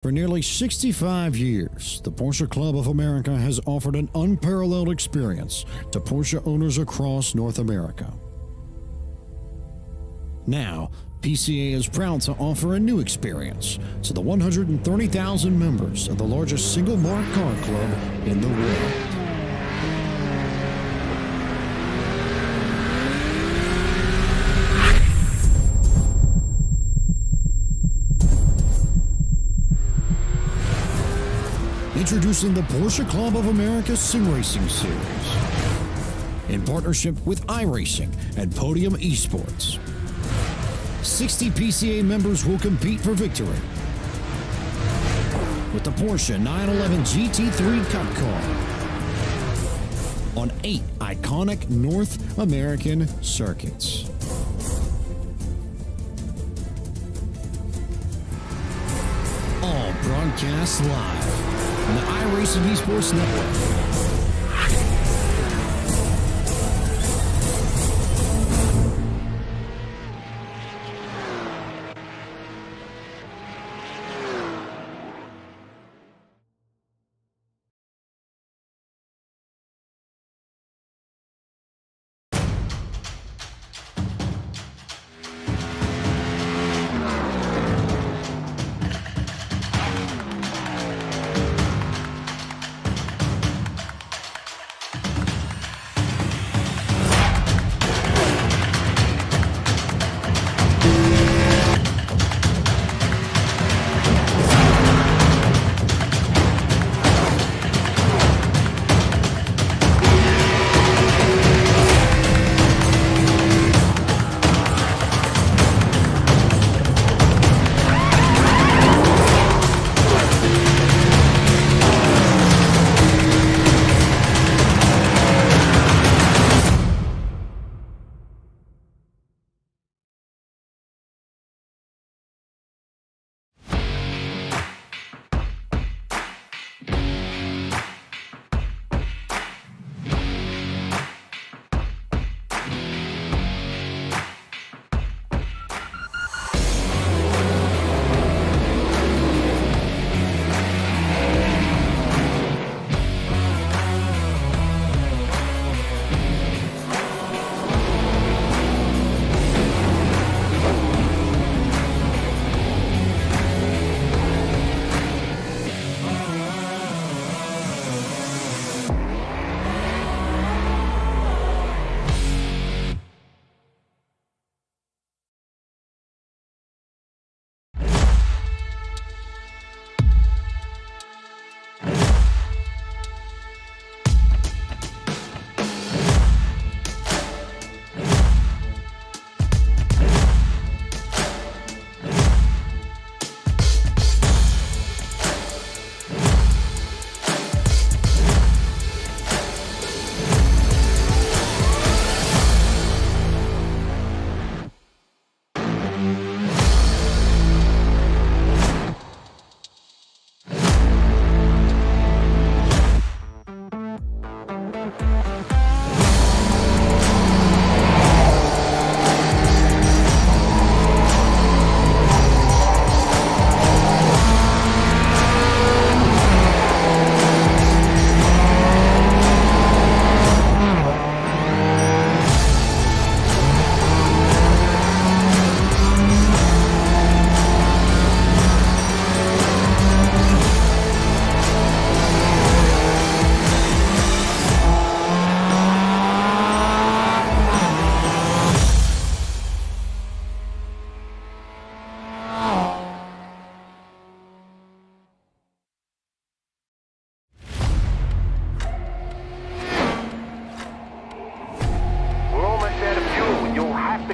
For nearly 65 years, the Porsche Club of America has offered an unparalleled experience to Porsche owners across North America. Now, PCA is proud to offer a new experience to the 130,000 members of the largest single-marque car club in the world. Introducing the Porsche Club of America Sim Racing Series in partnership with iRacing and Podium eSports. 60 PCA members will compete for victory with the Porsche 911 GT3 Cup car on 8 iconic North American circuits. All broadcast live on the iRacing eSports Network.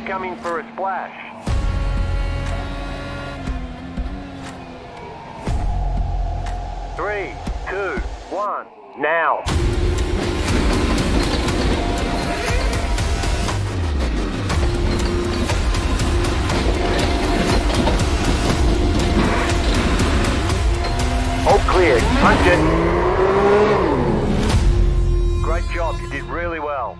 Coming for a splash. 3, 2, 1, now. All clear. Punch it. Great job. You did really well.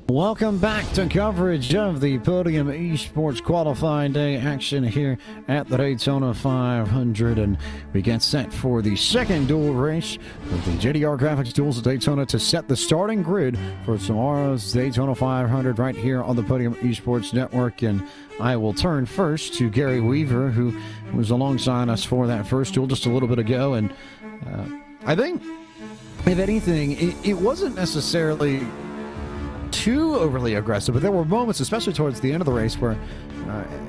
Welcome back to coverage of the Podium eSports qualifying day action here at the Daytona 500, and we get set for the second duel race of the JDR Graphics Duels at Daytona to set the starting grid for tomorrow's Daytona 500 right here on the Podium eSports Network. And I will turn first to Gary Weaver, who was alongside us for that first duel just a little bit ago, and I think, if anything, it wasn't necessarily too overly aggressive, but there were moments, especially towards the end of the race, where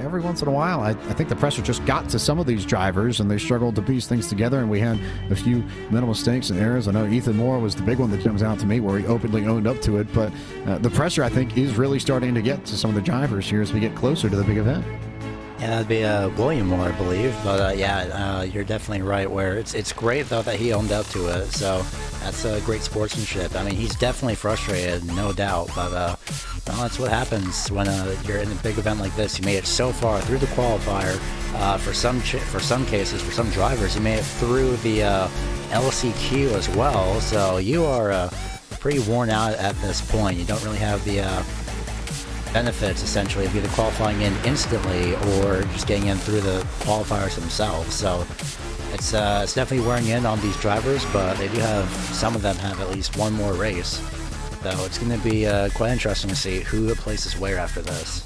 every once in a while I think the pressure just got to some of these drivers and they struggled to piece things together, and we had a few mental mistakes and errors. I know Ethan Moore was the big one that jumps out to me, where he openly owned up to it, but the pressure, I think, is really starting to get to some of the drivers here as we get closer to the big event. Yeah, that'd be William Moore, I believe. But you're definitely right. Where it's great though that he owned up to it. So that's great sportsmanship. I mean, he's definitely frustrated, no doubt. But that's what happens when you're in a big event like this. You made it so far through the qualifier. For some cases, for some drivers, you made it through the LCQ as well. So you are pretty worn out at this point. You don't really have the benefits, essentially, of either qualifying in instantly or just getting in through the qualifiers themselves. So it's definitely wearing in on these drivers, but they do have, some of them have at least one more race. So it's going to be quite interesting to see who places where after this.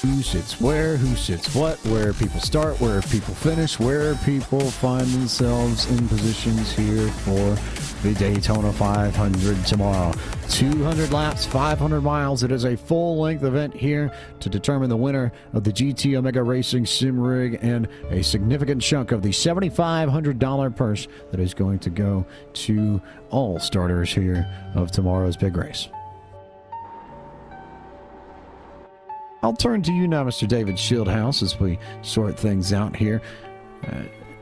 Who sits where, who sits what, where people start, where people finish, where people find themselves in positions here for the Daytona 500 tomorrow. 200 laps, 500 miles. It is a full-length event here to determine the winner of the GT Omega Racing Sim Rig and a significant chunk of the $7,500 purse that is going to go to all starters here of tomorrow's big race. I'll turn to you now, Mr. David Shieldhouse, as we sort things out here.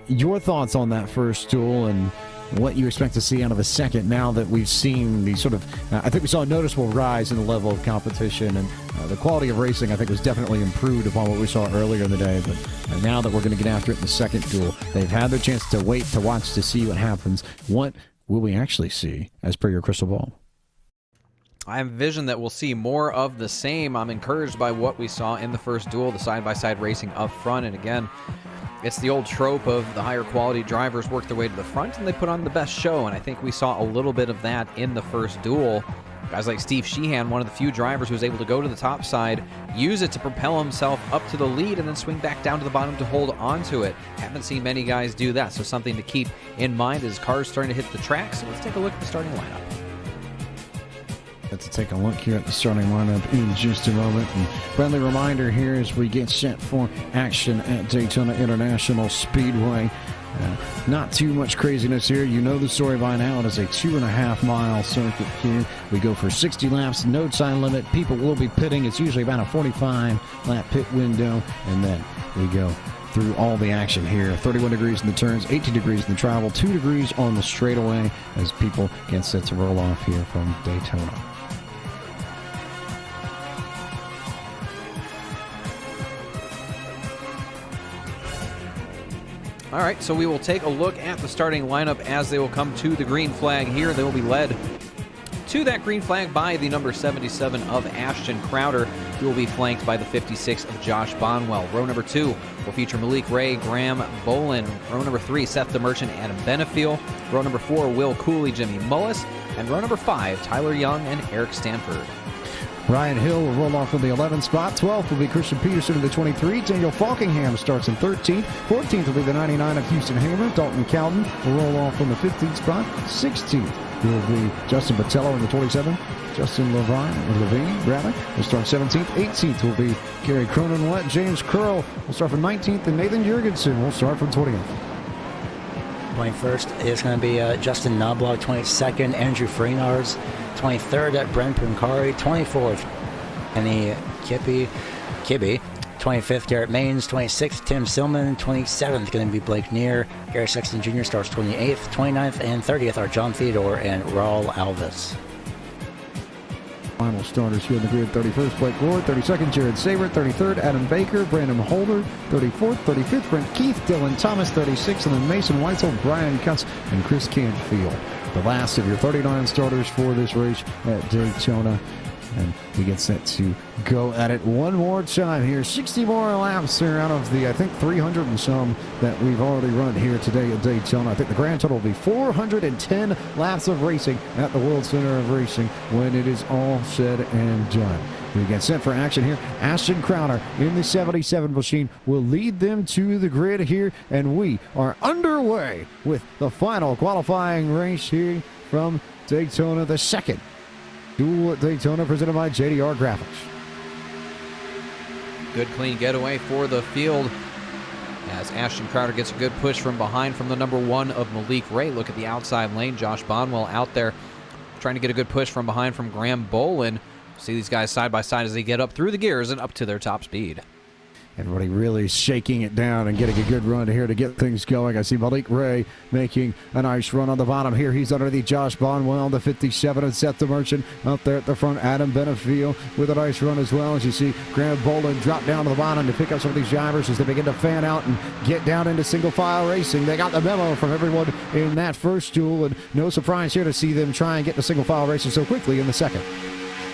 Your thoughts on that first duel and what you expect to see out of the second, now that we've seen the sort of, I think we saw a noticeable rise in the level of competition, and the quality of racing, I think, was definitely improved upon what we saw earlier in the day. But now that we're going to get after it in the second duel, they've had their chance to wait, to watch, to see what happens. What will we actually see as per your crystal ball? I envision that we'll see more of the same. I'm encouraged by what we saw in the first duel, the side-by-side racing up front. And again, it's the old trope of the higher quality drivers work their way to the front and they put on the best show. And I think we saw a little bit of that in the first duel. Guys like Steve Sheehan, one of the few drivers who was able to go to the top side, use it to propel himself up to the lead, and then swing back down to the bottom to hold on to it. Haven't seen many guys do that, so something to keep in mind as cars starting to hit the track. So let's take a look at the starting lineup. Let's take a look here at the starting lineup in just a moment. And friendly reminder here as we get set for action at Daytona International Speedway. Not too much craziness here. You know the story by now. It is a 2.5-mile circuit here. We go for 60 laps, no time limit. People will be pitting. It's usually about a 45-lap pit window. And then we go through all the action here. 31 degrees in the turns, 18 degrees in the travel, 2 degrees on the straightaway as people get set to roll off here from Daytona. All right, so we will take a look at the starting lineup as they will come to the green flag here. They will be led to that green flag by the number 77 of Ashton Crowder, who will be flanked by the 56 of Josh Bonwell. Row number 2 will feature Malik Ray, Graham Bolin. Row number 3, Seth the Merchant, Adam Benefiel. Row number 4, Will Cooley, Jimmy Mullis. And row number 5, Tyler Young and Eric Stanford. Ryan Hill will roll off from the 11th spot. 12th will be Christian Peterson in the 23. Daniel Falkingham starts in 13th. 14th will be the 99 of Houston Hammer. Dalton Cowden will roll off from the 15th spot. 16th will be Justin Botello in the 27th. Justin Levine will start 17th. 18th will be Gary Cronin. James Curl will start from 19th. And Nathan Jurgensen will start from 20th. 21st is going to be Justin Knobloch. 22nd, Andrew Freenards. 23rd at Brent Pincari. 24th, Kenny Kibbe. 25th, Garrett Maines. 26th, Tim Silman. 27th, going to be Blake Neer. Gary Sexton Jr. starts 28th. 29th and 30th are John Theodore and Raul Alves. Final starters here on the grid. 31st, Blake Lord. 32nd, Jared Saber. 33rd, Adam Baker. Brandon Holder. 34th, 35th, Brent Keith. Dylan Thomas. 36th, and then Mason Weitzel, Brian Cutts, and Chris Canfield. The last of your 39 starters for this race at Daytona. And we get set to go at it one more time here. 60 more laps there out of the, I think, 300 and some that we've already run here today at Daytona. I think the grand total will be 410 laps of racing at the World Center of Racing when it is all said and done. We get set for action here. Ashton Crowder in the 77 machine will lead them to the grid here, and we are underway with the final qualifying race here from Daytona, the second Duel at Daytona presented by JDR Graphics. Good clean getaway for the field as Ashton Crowder gets a good push from behind from the number 1 of Malik Ray. Look at the outside lane. Josh Bonwell out there trying to get a good push from behind from Graham Bolin. See these guys side by side as they get up through the gears and up to their top speed. Everybody really shaking it down and getting a good run here to get things going. I see Malik Ray making a nice run on the bottom here. He's underneath Josh Bonwell, the 57, and Seth the Merchant up there at the front. Adam Benefiel with a nice run as well. As you see, Graham Bolin drop down to the bottom to pick up some of these drivers as they begin to fan out and get down into single file racing. They got the memo from everyone in that first duel, and no surprise here to see them try and get to single file racing so quickly in the second.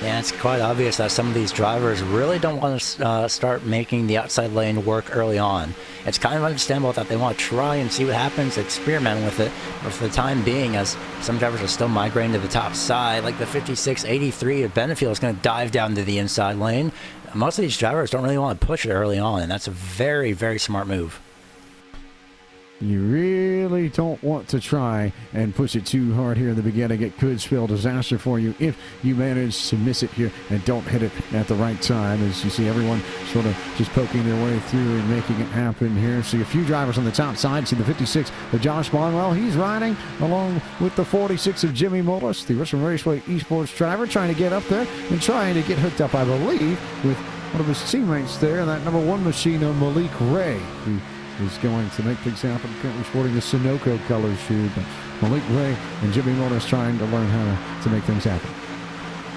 Yeah, it's quite obvious that some of these drivers really don't want to start making the outside lane work early on. It's kind of understandable that they want to try and see what happens, experiment with it, but for the time being, as some drivers are still migrating to the top side, like the 56-83 of Benefield is going to dive down to the inside lane. Most of these drivers don't really want to push it early on, and that's a very, very smart move. You really don't want to try and push it too hard here in the beginning. It could spell disaster for you if you manage to miss it here and don't hit it at the right time. As you see everyone sort of just poking their way through and making it happen here. See a few drivers on the top side. See the 56 of Josh Bonwell. He's riding along with the 46 of Jimmy Mullis, the Russian Raceway eSports driver, trying to get up there and trying to get hooked up, I believe, with one of his teammates there, that number 1 machine of Malik Ray, who is going to make things happen. Currently sporting the Sunoco colors here, but Malik Ray and Jimmy Motors trying to learn how to make things happen.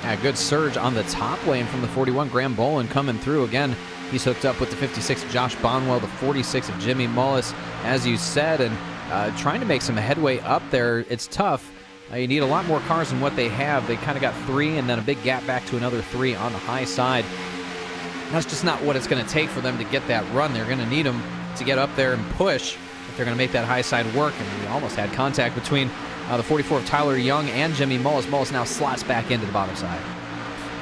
Yeah, good surge on the top lane from the 41. Graham Bolin coming through again. He's hooked up with the 56 of Josh Bonwell, the 46 of Jimmy Mullis, as you said, and trying to make some headway up there. It's tough. You need a lot more cars than what they have. They kind of got 3 and then a big gap back to another 3 on the high side. That's just not what it's going to take for them to get that run. They're going to need them to get up there and push if they're going to make that high side work. And we almost had contact between the 44 of Tyler Young and Jimmy Mullis. Mullis now slots back into the bottom side.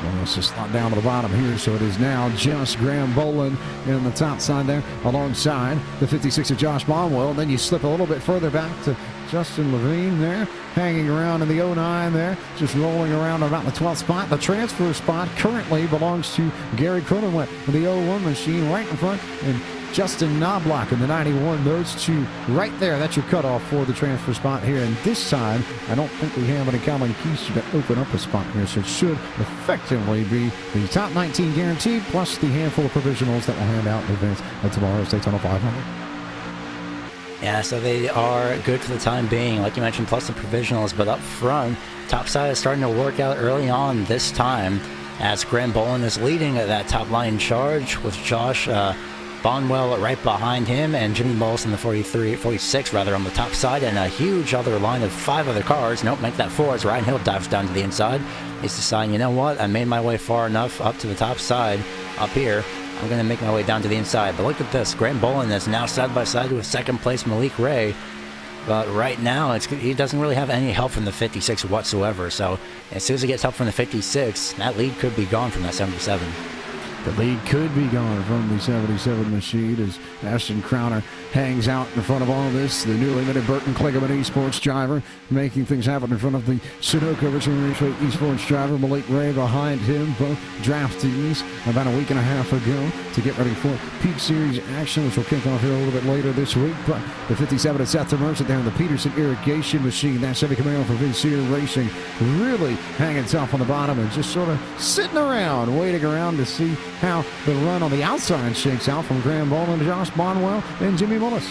Mullis just slot down to the bottom here, so it is now just Graham Bolin in the top side there alongside the 56 of Josh Bonwell. Then you slip a little bit further back to Justin Levine there, hanging around in the 09 there, just rolling around about the 12th spot. The transfer spot currently belongs to Gary Cronenwet with the 01 machine right in front, and Justin Knobloch in the 91. Those two right there. That's your cutoff for the transfer spot here. And this time, I don't think we have any common keys to open up a spot here. So it should effectively be the top 19 guaranteed, plus the handful of provisionals that we'll hand out in advance of tomorrow's Daytona 500. Yeah, so they are good for the time being, like you mentioned, plus the provisionals. But up front, top side is starting to work out early on this time, as Graham Bolin is leading that top line charge with Josh Bonwell right behind him, and Jimmy Mullis in the 46 on the top side, and a huge other line of 5 other cars. Nope, make that 4 as Ryan Hill dives down to the inside. He's deciding, you know what, I made my way far enough up to the top side up here. I'm going to make my way down to the inside. But look at this. Graham Bolin is now side by side with second place Malik Ray. But right now, he doesn't really have any help from the 56 whatsoever. So as soon as he gets help from the 56, that lead could be gone from that 77. The lead could be gone from the 77 machine as Ashton Crowder hangs out in front of all this. The newly minted Burton Kligerman eSports driver making things happen in front of the Sunoco Richmond Raceway eSports driver. Malik Ray behind him, both draftees about a week and a half ago to get ready for Peak Series action, which will kick off here a little bit later this week. But the 57 is Seth Merchant there in the Peterson irrigation machine. That Chevy Camaro for Vincier Racing really hanging tough on the bottom and just sort of sitting around, waiting around to see how the run on the outside shakes out from Graham Bolin to Josh Bonwell and Jimmy Mullis.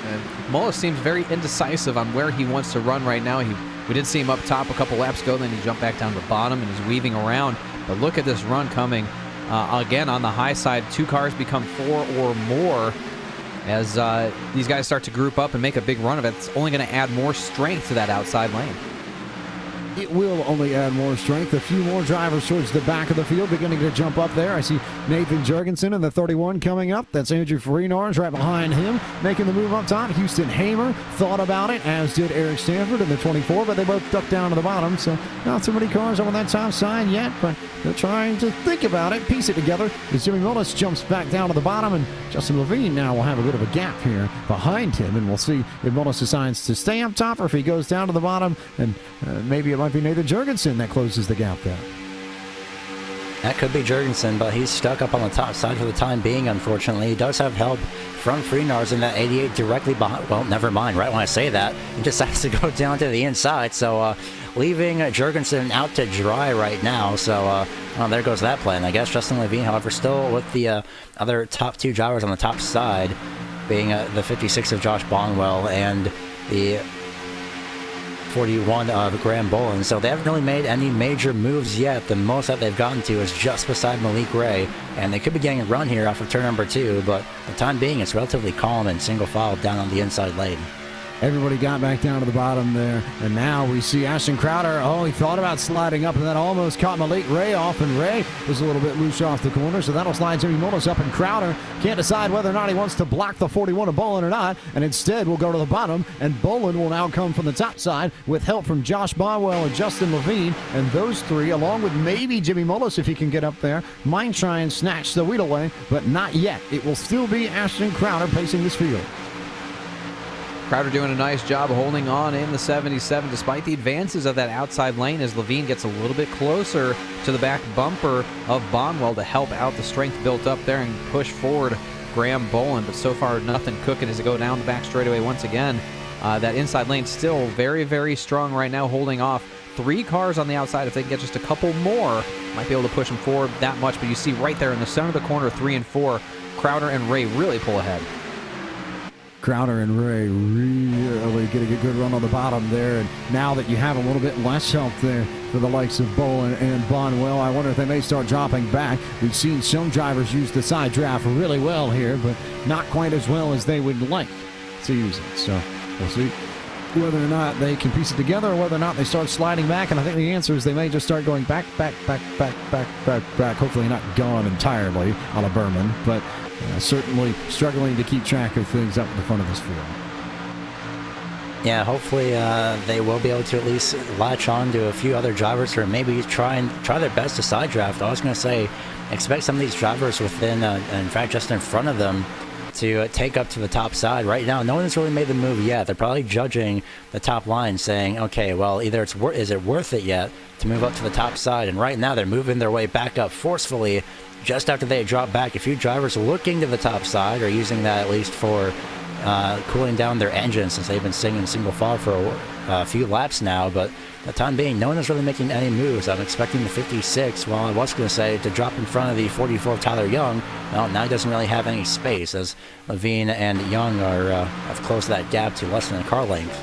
And Mullis seems very indecisive on where he wants to run right now. We did see him up top a couple laps ago, then he jumped back down to the bottom and he's weaving around. But look at this run coming. Again, on the high side, 2 cars become 4 or more as these guys start to group up and make a big run of it. It's only going to add more strength to that outside lane. it will only add more strength. A few more drivers towards the back of the field beginning to jump up there. I see Nathan Jurgensen in the 31 coming up. That's Andrew Farinor's right behind him, making the move up top. Houston Hamer thought about it, as did Eric Stanford in the 24, but they both ducked down to the bottom, so not so many cars on that top side yet, but they're trying to think about it, piece it together, as Jimmy Mullis jumps back down to the bottom, and Justin Levine now will have a bit of a gap here behind him, and we'll see if Mullis decides to stay up top or if he goes down to the bottom, and maybe it might be Nathan Jurgensen that closes the gap there. That could be Jurgensen, but he's stuck up on the top side for the time being, unfortunately. He does have help from Freenars in that 88 directly behind. Well, never mind. Right when I say that, he decides to go down to the inside. So leaving Jurgensen out to dry right now. So well, there goes that plan, I guess. Justin Levine, however, still with the other top two drivers on the top side, being the 56 of Josh Bonwell and the 41 of Graham Bolin. So they haven't really made any major moves yet. The most that they've gotten to is just beside Malik Ray, and they could be getting a run here off of turn number 2, but for the time being, it's relatively calm and single file down on the inside lane. Everybody got back down to the bottom there, and now we see Ashton Crowder. Oh, he thought about sliding up, and that almost caught Malik Ray off, and Ray was a little bit loose off the corner, so that'll slide Jimmy Mullis up, and Crowder can't decide whether or not he wants to block the 41 of Bolin or not, and instead will go to the bottom, and Bolin will now come from the top side with help from Josh Bonwell and Justin Levine, and those three, along with maybe Jimmy Mullis if he can get up there, might try and snatch the wheel away, but not yet. It will still be Ashton Crowder pacing this field. Crowder doing a nice job holding on in the 77 despite the advances of that outside lane as Levine gets a little bit closer to the back bumper of Bonwell to help out the strength built up there and push forward Graham Bolin. But so far nothing cooking as they go down the back straightaway once again. That inside lane still very, very strong right now, holding off 3 cars on the outside. If they can get just a couple more, might be able to push them forward that much. But you see right there in the center of the corner, 3 and 4, Crowder and Ray really pull ahead. Crowder and Ray really getting a good run on the bottom there, and now that you have a little bit less help there for the likes of Bolin and Bonwell, I wonder if they may start dropping back. We've seen some drivers use the side draft really well here, but not quite as well as they would like to use it. So we'll see whether or not they can piece it together or whether or not they start sliding back, and I think the answer is they may just start going back. Hopefully not gone entirely on a Berman, but certainly struggling to keep track of things up in the front of this field. Yeah, hopefully they will be able to at least latch on to a few other drivers or maybe try their best to side draft. I was going to say, expect some of these drivers within, in fact, just in front of them, to take up to the top side. Right now, no one's really made the move yet. They're probably judging the top line, saying, okay, well, either is it worth it yet to move up to the top side? And right now, they're moving their way back up forcefully just after they drop back. A few drivers looking to the top side are using that at least for cooling down their engines, since they've been singing single file for a few laps now. But for the time being, no one is really making any moves. I'm expecting the 56, well, I was going to say, to drop in front of the 44 Tyler Young. Well, now he doesn't really have any space, as Levine and Young are have closed that gap to less than a car length.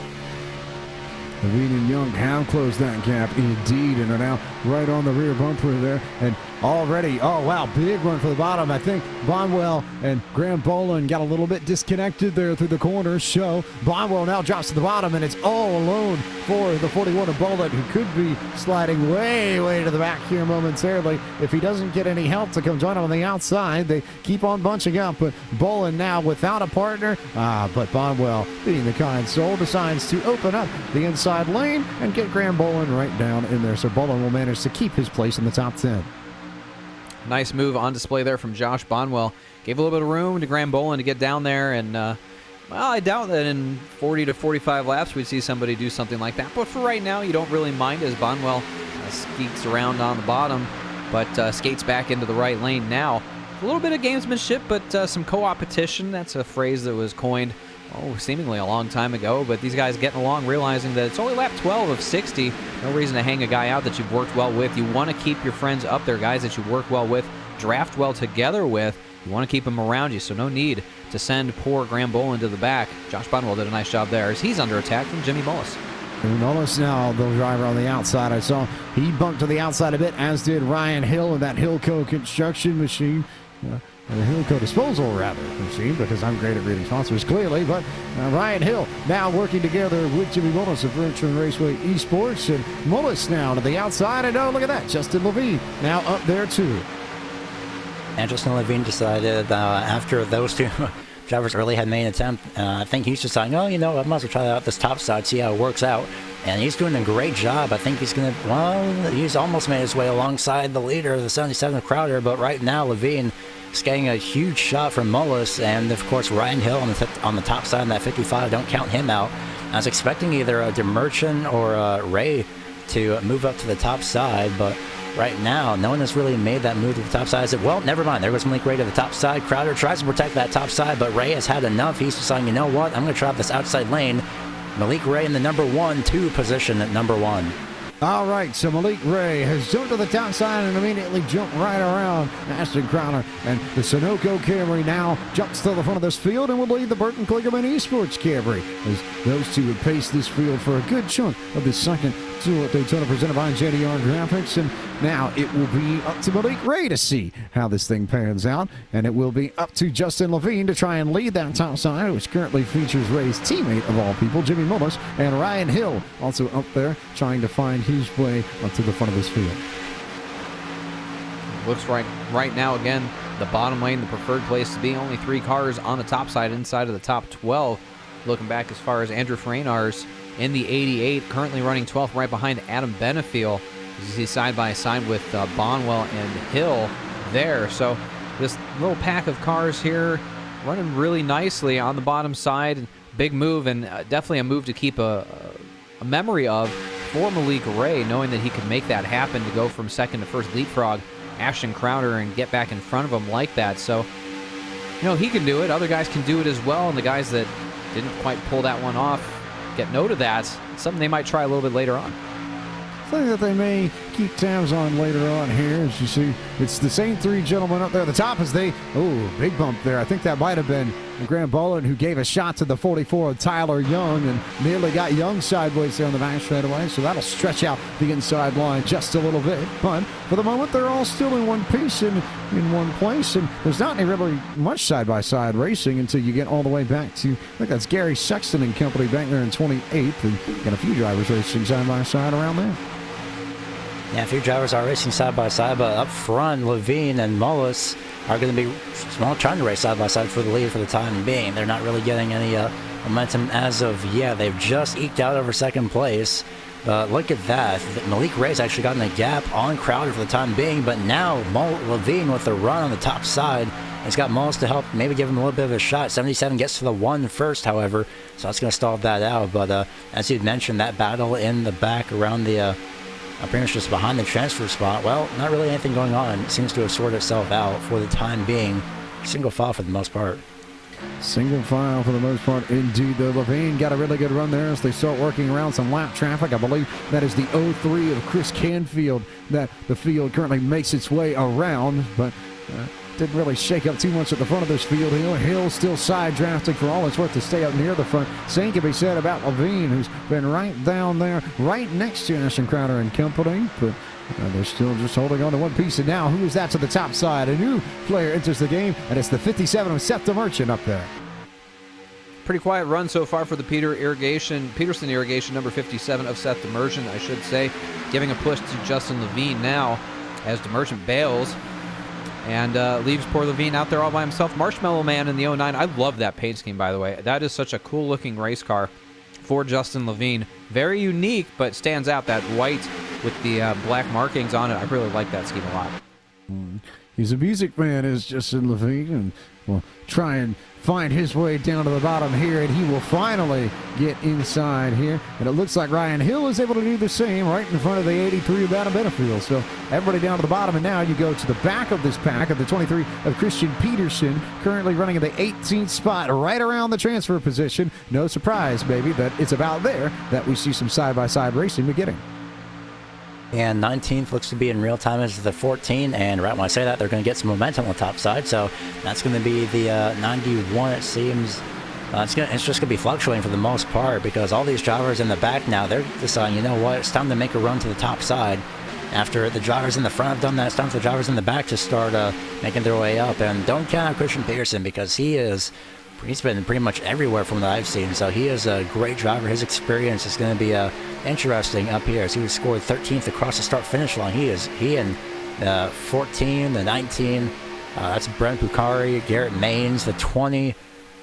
Levine and Young have closed that gap indeed, and are now right on the rear bumper there, and already, oh wow, big run for the bottom. I think Bonwell and Graham Bolin got a little bit disconnected there through the corners, so Bonwell now drops to the bottom, and it's all alone for the 41 of Bolin, who could be sliding way to the back here momentarily if he doesn't get any help to come join him on the outside. They keep on bunching up, but Bolin now without a partner, but Bonwell, being the kind soul, decides to open up the inside lane and get Graham Bolin right down in there, so Bolin will manage to keep his place in the top 10. Nice move on display there from Josh Bonwell. Gave a little bit of room to Graham Bolin to get down there, and well, I doubt that in 40 to 45 laps we'd see somebody do something like that. But for right now, you don't really mind as Bonwell skeets around on the bottom, but skates back into the right lane now. A little bit of gamesmanship, but some co-opetition. That's a phrase that was coined seemingly a long time ago, but these guys getting along, realizing that it's only lap 12 of 60. No reason to hang a guy out that you've worked well with. You want to keep your friends up there, guys that you work well with, draft well together with. You want to keep them around you, so no need to send poor Graham Bolin to the back. Josh Bonwell did a nice job there as he's under attack from Jimmy Mullis. And Mullis now, the driver on the outside. I saw he bumped to the outside a bit, as did Ryan Hill in that Hillco construction machine. Hilco Disposal, rather, machine, because I'm great at reading sponsors, clearly. But Ryan Hill now working together with Jimmy Mullis of Virtual Raceway Esports. And Mullis now to the outside. And oh, look at that. Justin Levine now up there, too. And Justin Levine decided after those two drivers really had made an attempt, I think he's deciding, oh, you know, I might as well try out this top side, see how it works out. And he's doing a great job. I think he's going to, well, he's almost made his way alongside the leader, the 77 Crowder. But right now, Levine is getting a huge shot from Mullis. And, of course, Ryan Hill on the top side in that 55. Don't count him out. I was expecting either DeMerchant or Ray to move up to the top side. But right now, no one has really made that move to the top side. I said, well, never mind. There goes Malik Ray to the top side. Crowder tries to protect that top side, but Ray has had enough. He's deciding, you know what? I'm going to try out this outside lane. Malik Ray in the number 1-2 position at number 1. All right, so Malik Ray has jumped to the top side and immediately jumped right around Ashton Crowder. And the Sunoco Camry now jumps to the front of this field and will lead the Burton Kligerman Esports Camry, as those two would pace this field for a good chunk of the second Duel at Daytona presented by JDR Graphics. And now it will be up to Malik Ray to see how this thing pans out. And it will be up to Justin Levine to try and lead that top side, which currently features Ray's teammate of all people, Jimmy Mullis, and Ryan Hill also up there trying to find his way up to the front of this field. Looks like right now, again, the bottom lane, the preferred place to be. Only 3 cars on the top side inside of the top 12. Looking back as far as Andrew Freignars in the 88, currently running 12th right behind Adam Benefiel. You see side by side with Bonwell and Hill there. So this little pack of cars here running really nicely on the bottom side. Big move, and definitely a move to keep a memory of for Malik Ray, knowing that he could make that happen to go from second to first, leapfrog Ashton Crowder and get back in front of him like that. So, you know, he can do it. Other guys can do it as well, and the guys that didn't quite pull that one off get note of that. It's something they might try a little bit later on. Something that they may keep tabs on later on here. As you see, it's the same 3 gentlemen up there at the top as they, big bump there. I think that might have been Graham Bolin who gave a shot to the 44 of Tyler Young and nearly got Young sideways there on the back straightaway. So that'll stretch out the inside line just a little bit. But for the moment, they're all still in one piece and in one place. And there's not any really much side-by-side racing until you get all the way back to, I think that's Gary Sexton and company back there in 28th. And got a few drivers racing side-by-side around there. Yeah, a few drivers are racing side by side, but up front, Levine and Mullis are going to be trying to race side by side for the lead for the time being. They're not really getting any momentum as of yet. They've just eked out over second place. Look at that. Malik Ray's actually gotten a gap on Crowder for the time being, but now Levine with the run on the top side has got Mullis to help maybe give him a little bit of a shot. 77 gets to the 1 first, however, so that's going to stall that out. But as you'd mentioned, that battle in the back around the pretty much just behind the transfer spot, well, not really anything going on. It seems to have sorted itself out for the time being. Single file for the most part. Single file for the most part, indeed. The Levine got a really good run there as they start working around some lap traffic. I believe that is the 03 of Chris Canfield that the field currently makes its way around, but didn't really shake up too much at the front of this field. Hill still side drafting for all it's worth to stay up near the front. Same can be said about Levine, who's been right down there, right next to Ashton Crowder and company. But they're still just holding on to one piece. And now, who is that to the top side? A new player enters the game, and it's the 57 of Seth DeMerchant up there. Pretty quiet run so far for the Peterson Irrigation, number 57 of Seth DeMerchant, I should say. Giving a push to Justin Levine now as DeMerchant bails. And leaves poor Levine out there all by himself. Marshmallow Man in the 09. I love that paint scheme, by the way. That is such a cool-looking race car for Justin Levine. Very unique, but stands out. That white with the black markings on it. I really like that scheme a lot. He's a music man, is Justin Levine, and will try and find his way down to the bottom here, and he will finally get inside here. And it looks like Ryan Hill is able to do the same right in front of the 83 of Adam Benefield. So everybody down to the bottom, and now you go to the back of this pack of the 23 of Christian Peterson, currently running in the 18th spot, right around the transfer position. No surprise, baby, that it's about there that we see some side-by-side racing beginning. And 19th looks to be in real time as the 14, and right when I say that, they're going to get some momentum on the top side, so that's going to be the 91, it seems. It's just going to be fluctuating for the most part, because all these drivers in the back now, they're deciding, you know what, it's time to make a run to the top side. after the drivers in the front have done that, it's time for the drivers in the back to start making their way up. And don't count out Christian Peterson, because he's been pretty much everywhere from what I've seen. So he is a great driver. His experience is going to be interesting up here. So he scored 13th across the start-finish line. He and 14, the 19, that's Brent Bucari, Garrett Maines, the 20,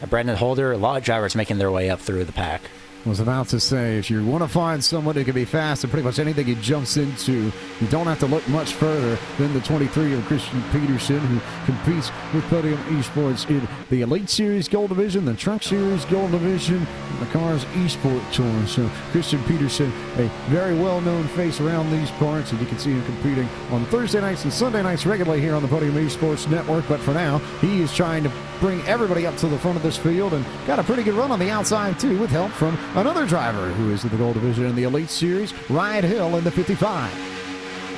Brandon Holder. A lot of drivers making their way up through the pack. I was about to say, if you want to find someone who can be fast and pretty much anything he jumps into, you don't have to look much further than the 23 of Christian Peterson, who competes with Podium eSports in the Elite Series Gold Division, the Truck Series Gold Division, and the Cars eSport Tour. So Christian Peterson, a very well-known face around these parts, and you can see him competing on Thursday nights and Sunday nights regularly here on the Podium eSports Network. But for now, he is trying to bring everybody up to the front of this field, and got a pretty good run on the outside, too, with help from another driver who is in the Gold Division in the Elite Series, Ryan Hill in the 55.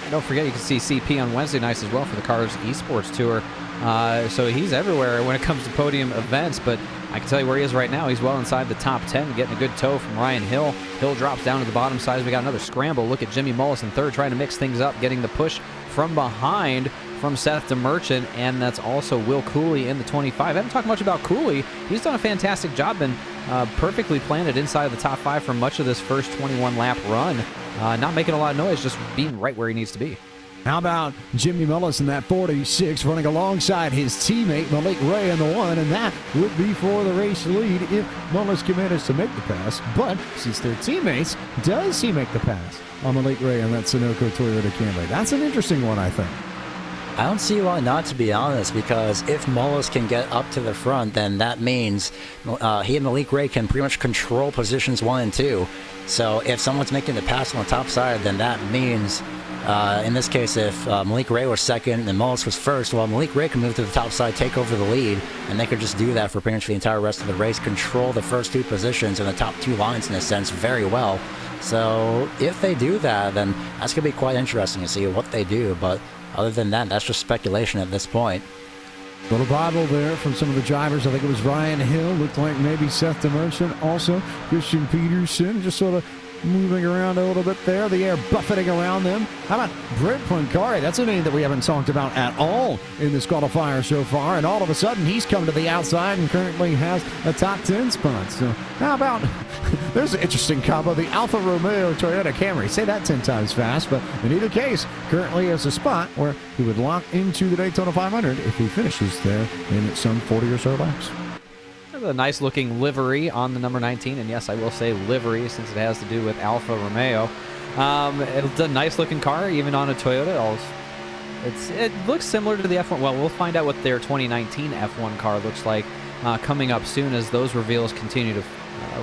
And don't forget, you can see CP on Wednesday nights as well for the Cars eSports Tour. So he's everywhere when it comes to Podium events, but I can tell you where he is right now. He's well inside the top 10, getting a good tow from Ryan Hill. Hill drops down to the bottom side. We got another scramble. Look at Jimmy Mullis in third, trying to mix things up, getting the push from behind from Seth DeMerchant, and that's also Will Cooley in the 25. I haven't talked much about Cooley. He's done a fantastic job, been perfectly planted inside the top 5 for much of this first 21-lap run. Not making a lot of noise, just being right where he needs to be. How about Jimmy Mullis in that 46, running alongside his teammate Malik Ray in the 1, and that would be for the race lead if Mullis can manage to make the pass. But since they're teammates, does he make the pass on Malik Ray on that Sunoco Toyota Camry? That's an interesting one, I think. I don't see why not, to be honest, because if Mullis can get up to the front, then that means he and Malik Ray can pretty much control positions 1 and 2. So if someone's making the pass on the top side, then that means, in this case, if Malik Ray was second and Mullis was first, well, Malik Ray can move to the top side, take over the lead, and they could just do that for pretty much the entire rest of the race, control the first 2 positions and the top 2 lines in a sense very well. So if they do that, then that's going to be quite interesting to see what they do. But other than that, that's just speculation at this point. Little bobble there from some of the drivers. I think it was Ryan Hill. Looked like maybe Seth DeMerchant. Also, Christian Peterson just sort of moving around a little bit there. The air buffeting around them. How about Brent Pancari? That's a name that we haven't talked about at all in this qualifier so far. And all of a sudden, he's come to the outside and currently has a top 10 spot. So how about, there's an interesting combo, the Alfa Romeo Toyota Camry. Say that 10 times fast, but in either case, currently has a spot where he would lock into the Daytona 500 if he finishes there in some 40 or so laps. A nice looking livery on the number 19, and yes, I will say livery since it has to do with Alfa Romeo. It's a nice looking car, even on a Toyota. It looks similar to the F1. Well, we'll find out what their 2019 F1 car looks like coming up soon as those reveals continue to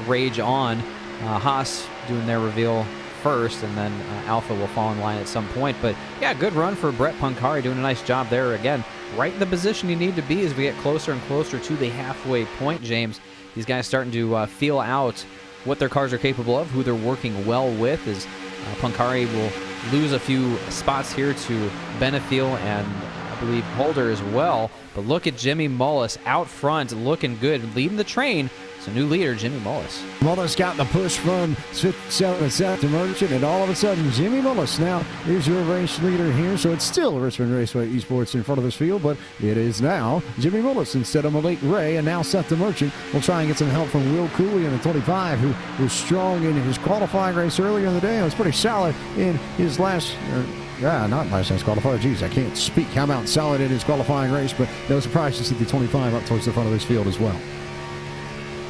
rage on. Haas doing their reveal first, and then Alfa will fall in line at some point. But yeah, good run for Brett Pancari, doing a nice job there again. Right in the position you need to be as we get closer and closer to the halfway point, James. These guys starting to feel out what their cars are capable of, who they're working well with, as Pancari will lose a few spots here to Benefiel and I believe Holder as well. But look at Jimmy Mullis out front, looking good, leading the train. So new leader, Jimmy Mullis. Mullis got the push from Seth DeMerchant, and all of a sudden, Jimmy Mullis now is your race leader here. So it's still Richmond Raceway eSports in front of this field, but it is now Jimmy Mullis instead of Malik Ray, and now Seth DeMerchant will try and get some help from Will Cooley in the 25, who was strong in his qualifying race earlier in the day. It was pretty solid in his last... not last night's qualifier. Jeez, I can't speak. How about solid in his qualifying race, but no surprise to see the 25 up towards the front of this field as well.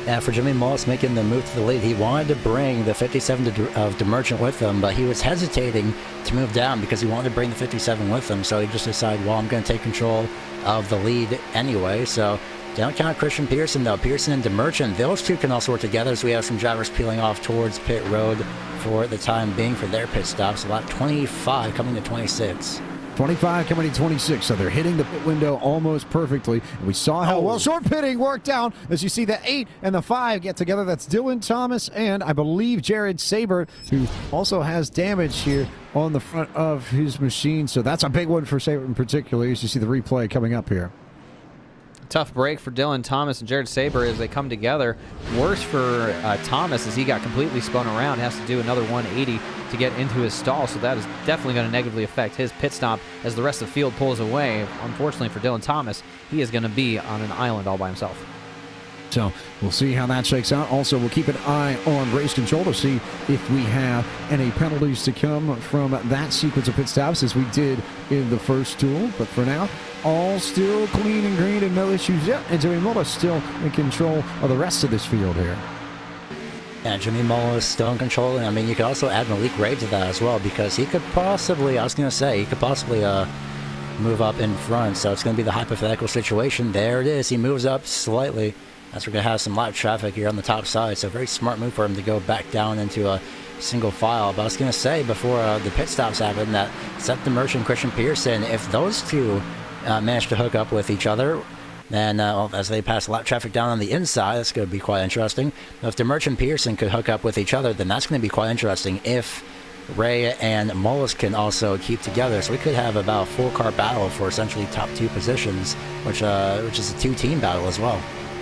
Yeah, for Jimmy Mullis making the move to the lead, he wanted to bring the 57 of DeMerchant with him, but he was hesitating to move down because he wanted to bring the 57 with him. So he just decided, well, I'm going to take control of the lead anyway. So don't count Christian Pearson, though. Pearson and DeMerchant, those two can also work together, as we have some drivers peeling off towards pit road for the time being for their pit stops. About 25 coming to 26. 25 coming to 26, so they're hitting the pit window almost perfectly. And we saw how well short pitting worked out as you see the 8 and the 5 get together. That's Dylan Thomas and I believe Jared Sabert, who also has damage here on the front of his machine. So that's a big one for Sabert in particular, as you see the replay coming up here. Tough break for Dylan Thomas and Jared Saber as they come together. Worse for Thomas as he got completely spun around, has to do another 180 to get into his stall, so that is definitely going to negatively affect his pit stop as the rest of the field pulls away. Unfortunately for Dylan Thomas, he is going to be on an island all by himself. So we'll see how that shakes out. Also, we'll keep an eye on race control to see if we have any penalties to come from that sequence of pit stops as we did in the first duel. But for now, all still clean and green and no issues yet. And Jimmy Mullis still in control of the rest of this field here. Yeah, Jimmy Mullis still in control. And I mean, you could also add Malik Ray to that as well, because he could possibly, move up in front. So it's going to be the hypothetical situation. There it is. He moves up slightly. As we're going to have some live traffic here on the top side. So a very smart move for him to go back down into a single file. But I was going to say before the pit stops happened that Seth DeMerch and Christian Pearson, if those two manage to hook up with each other, then as they pass lap traffic down on the inside, that's going to be quite interesting. But if DeMerch and Pearson could hook up with each other, then that's going to be quite interesting if Ray and Mullis can also keep together. So we could have about a 4-car battle for essentially top 2 positions, which is a 2-team battle as well.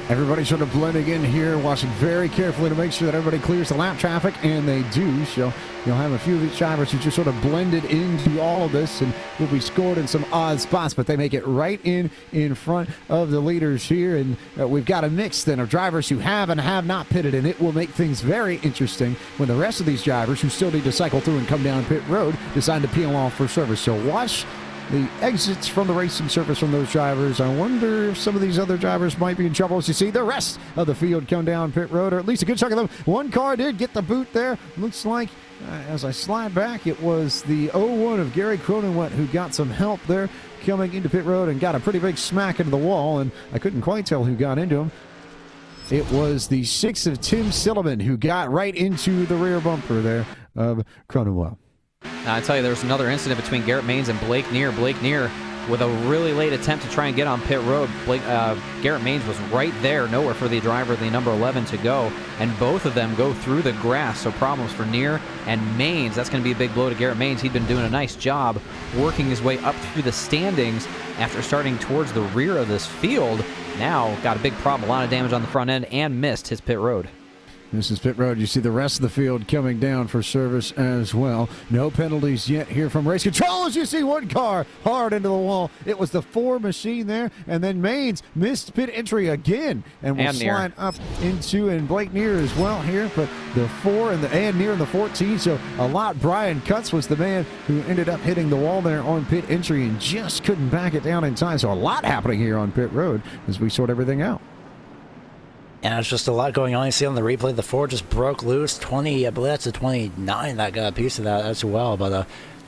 Everybody sort of blending in here, watching very carefully to make sure that everybody clears the lap traffic, and they do. So you'll have a few of these drivers who just sort of blended into all of this and will be scored in some odd spots, but they make it right in front of the leaders here. And we've got a mix then of drivers who have and have not pitted, and it will make things very interesting when the rest of these drivers who still need to cycle through and come down pit road decide to peel off for service. So watch the exits from the racing surface from those drivers. I wonder if some of these other drivers might be in trouble as you see the rest of the field come down pit road, or at least a good chunk of them. One car did get the boot there. Looks like, as I slide back, it was the 01 of Gary Cronenwet who got some help there coming into pit road and got a pretty big smack into the wall, and I couldn't quite tell who got into him. It was the 6 of Tim Silliman who got right into the rear bumper there of Cronenwet. I tell you, there was another incident between Garrett Maines and Blake Neer. Blake Neer with a really late attempt to try and get on pit road. Garrett Maines was right there, nowhere for the driver, the number 11, to go, and both of them go through the grass, so problems for Neer and Maines. That's going to be a big blow to Garrett Maines. He'd been doing a nice job working his way up through the standings after starting towards the rear of this field. Now got a big problem, a lot of damage on the front end, and missed his pit road. This is pit road. You see the rest of the field coming down for service as well. No penalties yet here from race control as you see one car hard into the wall. It was the 4 machine there, and then Maines missed pit entry again and will slide up into, and Blake Neer as well here, but the 4 and Neer in the 14. So a lot. Brian Cutts was the man who ended up hitting the wall there on pit entry and just couldn't back it down in time. So a lot happening here on pit road as we sort everything out. And it's just a lot going on. You see on the replay, the 4 just broke loose. 20, I believe that's a 29 that got a piece of that as well. But to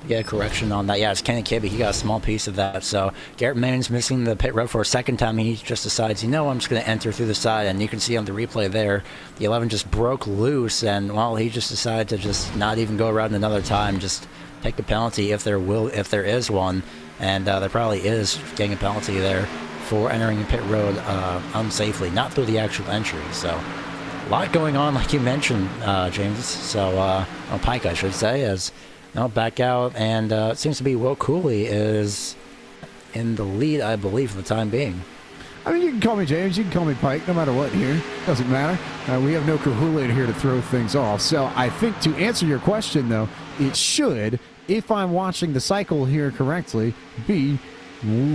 get a correction on that, yeah, it's Kenny Kibbe. He got a small piece of that. So Garrett Maines missing the pit road for a second time. He just decides, I'm just going to enter through the side. And you can see on the replay there, the 11 just broke loose. And, well, he just decided to just not even go around another time. Just take the penalty if there is one. And there probably is getting a penalty there for entering pit road unsafely, not through the actual entry. So a lot going on, like you mentioned, James. So Pike, I should say, is back out, and it seems to be Will Cooley is in the lead, I believe, for the time being. I mean, you can call me James, you can call me Pike, no matter what here. Doesn't matter. We have no Kahula here to throw things off. So I think to answer your question, though, it should, if I'm watching the cycle here correctly, be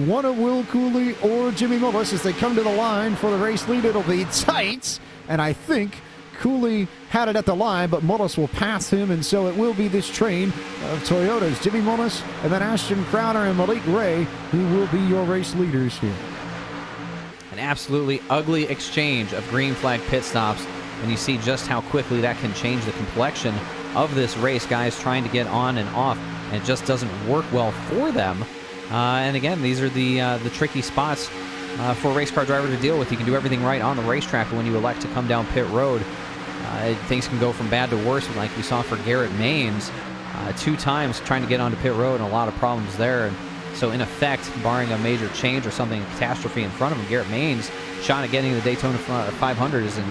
one of Will Cooley or Jimmy Mullis as they come to the line for the race lead. It'll be tight, and I think Cooley had it at the line, but Mullis will pass him, and so it will be this train of Toyotas, Jimmy Mullis, and then Ashton Crowder and Malik Ray, who will be your race leaders here. An absolutely ugly exchange of green flag pit stops, and you see just how quickly that can change the complexion of this race. Guys trying to get on and off, and it just doesn't work well for them. And again, these are the tricky spots for a race car driver to deal with. You can do everything right on the racetrack, but when you elect to come down pit road, things can go from bad to worse, like we saw for Garrett Maines. 2 times trying to get onto pit road, and a lot of problems there. And so in effect, barring a major change or something, a catastrophe in front of him, Garrett Maines' shot at getting the Daytona 500 is in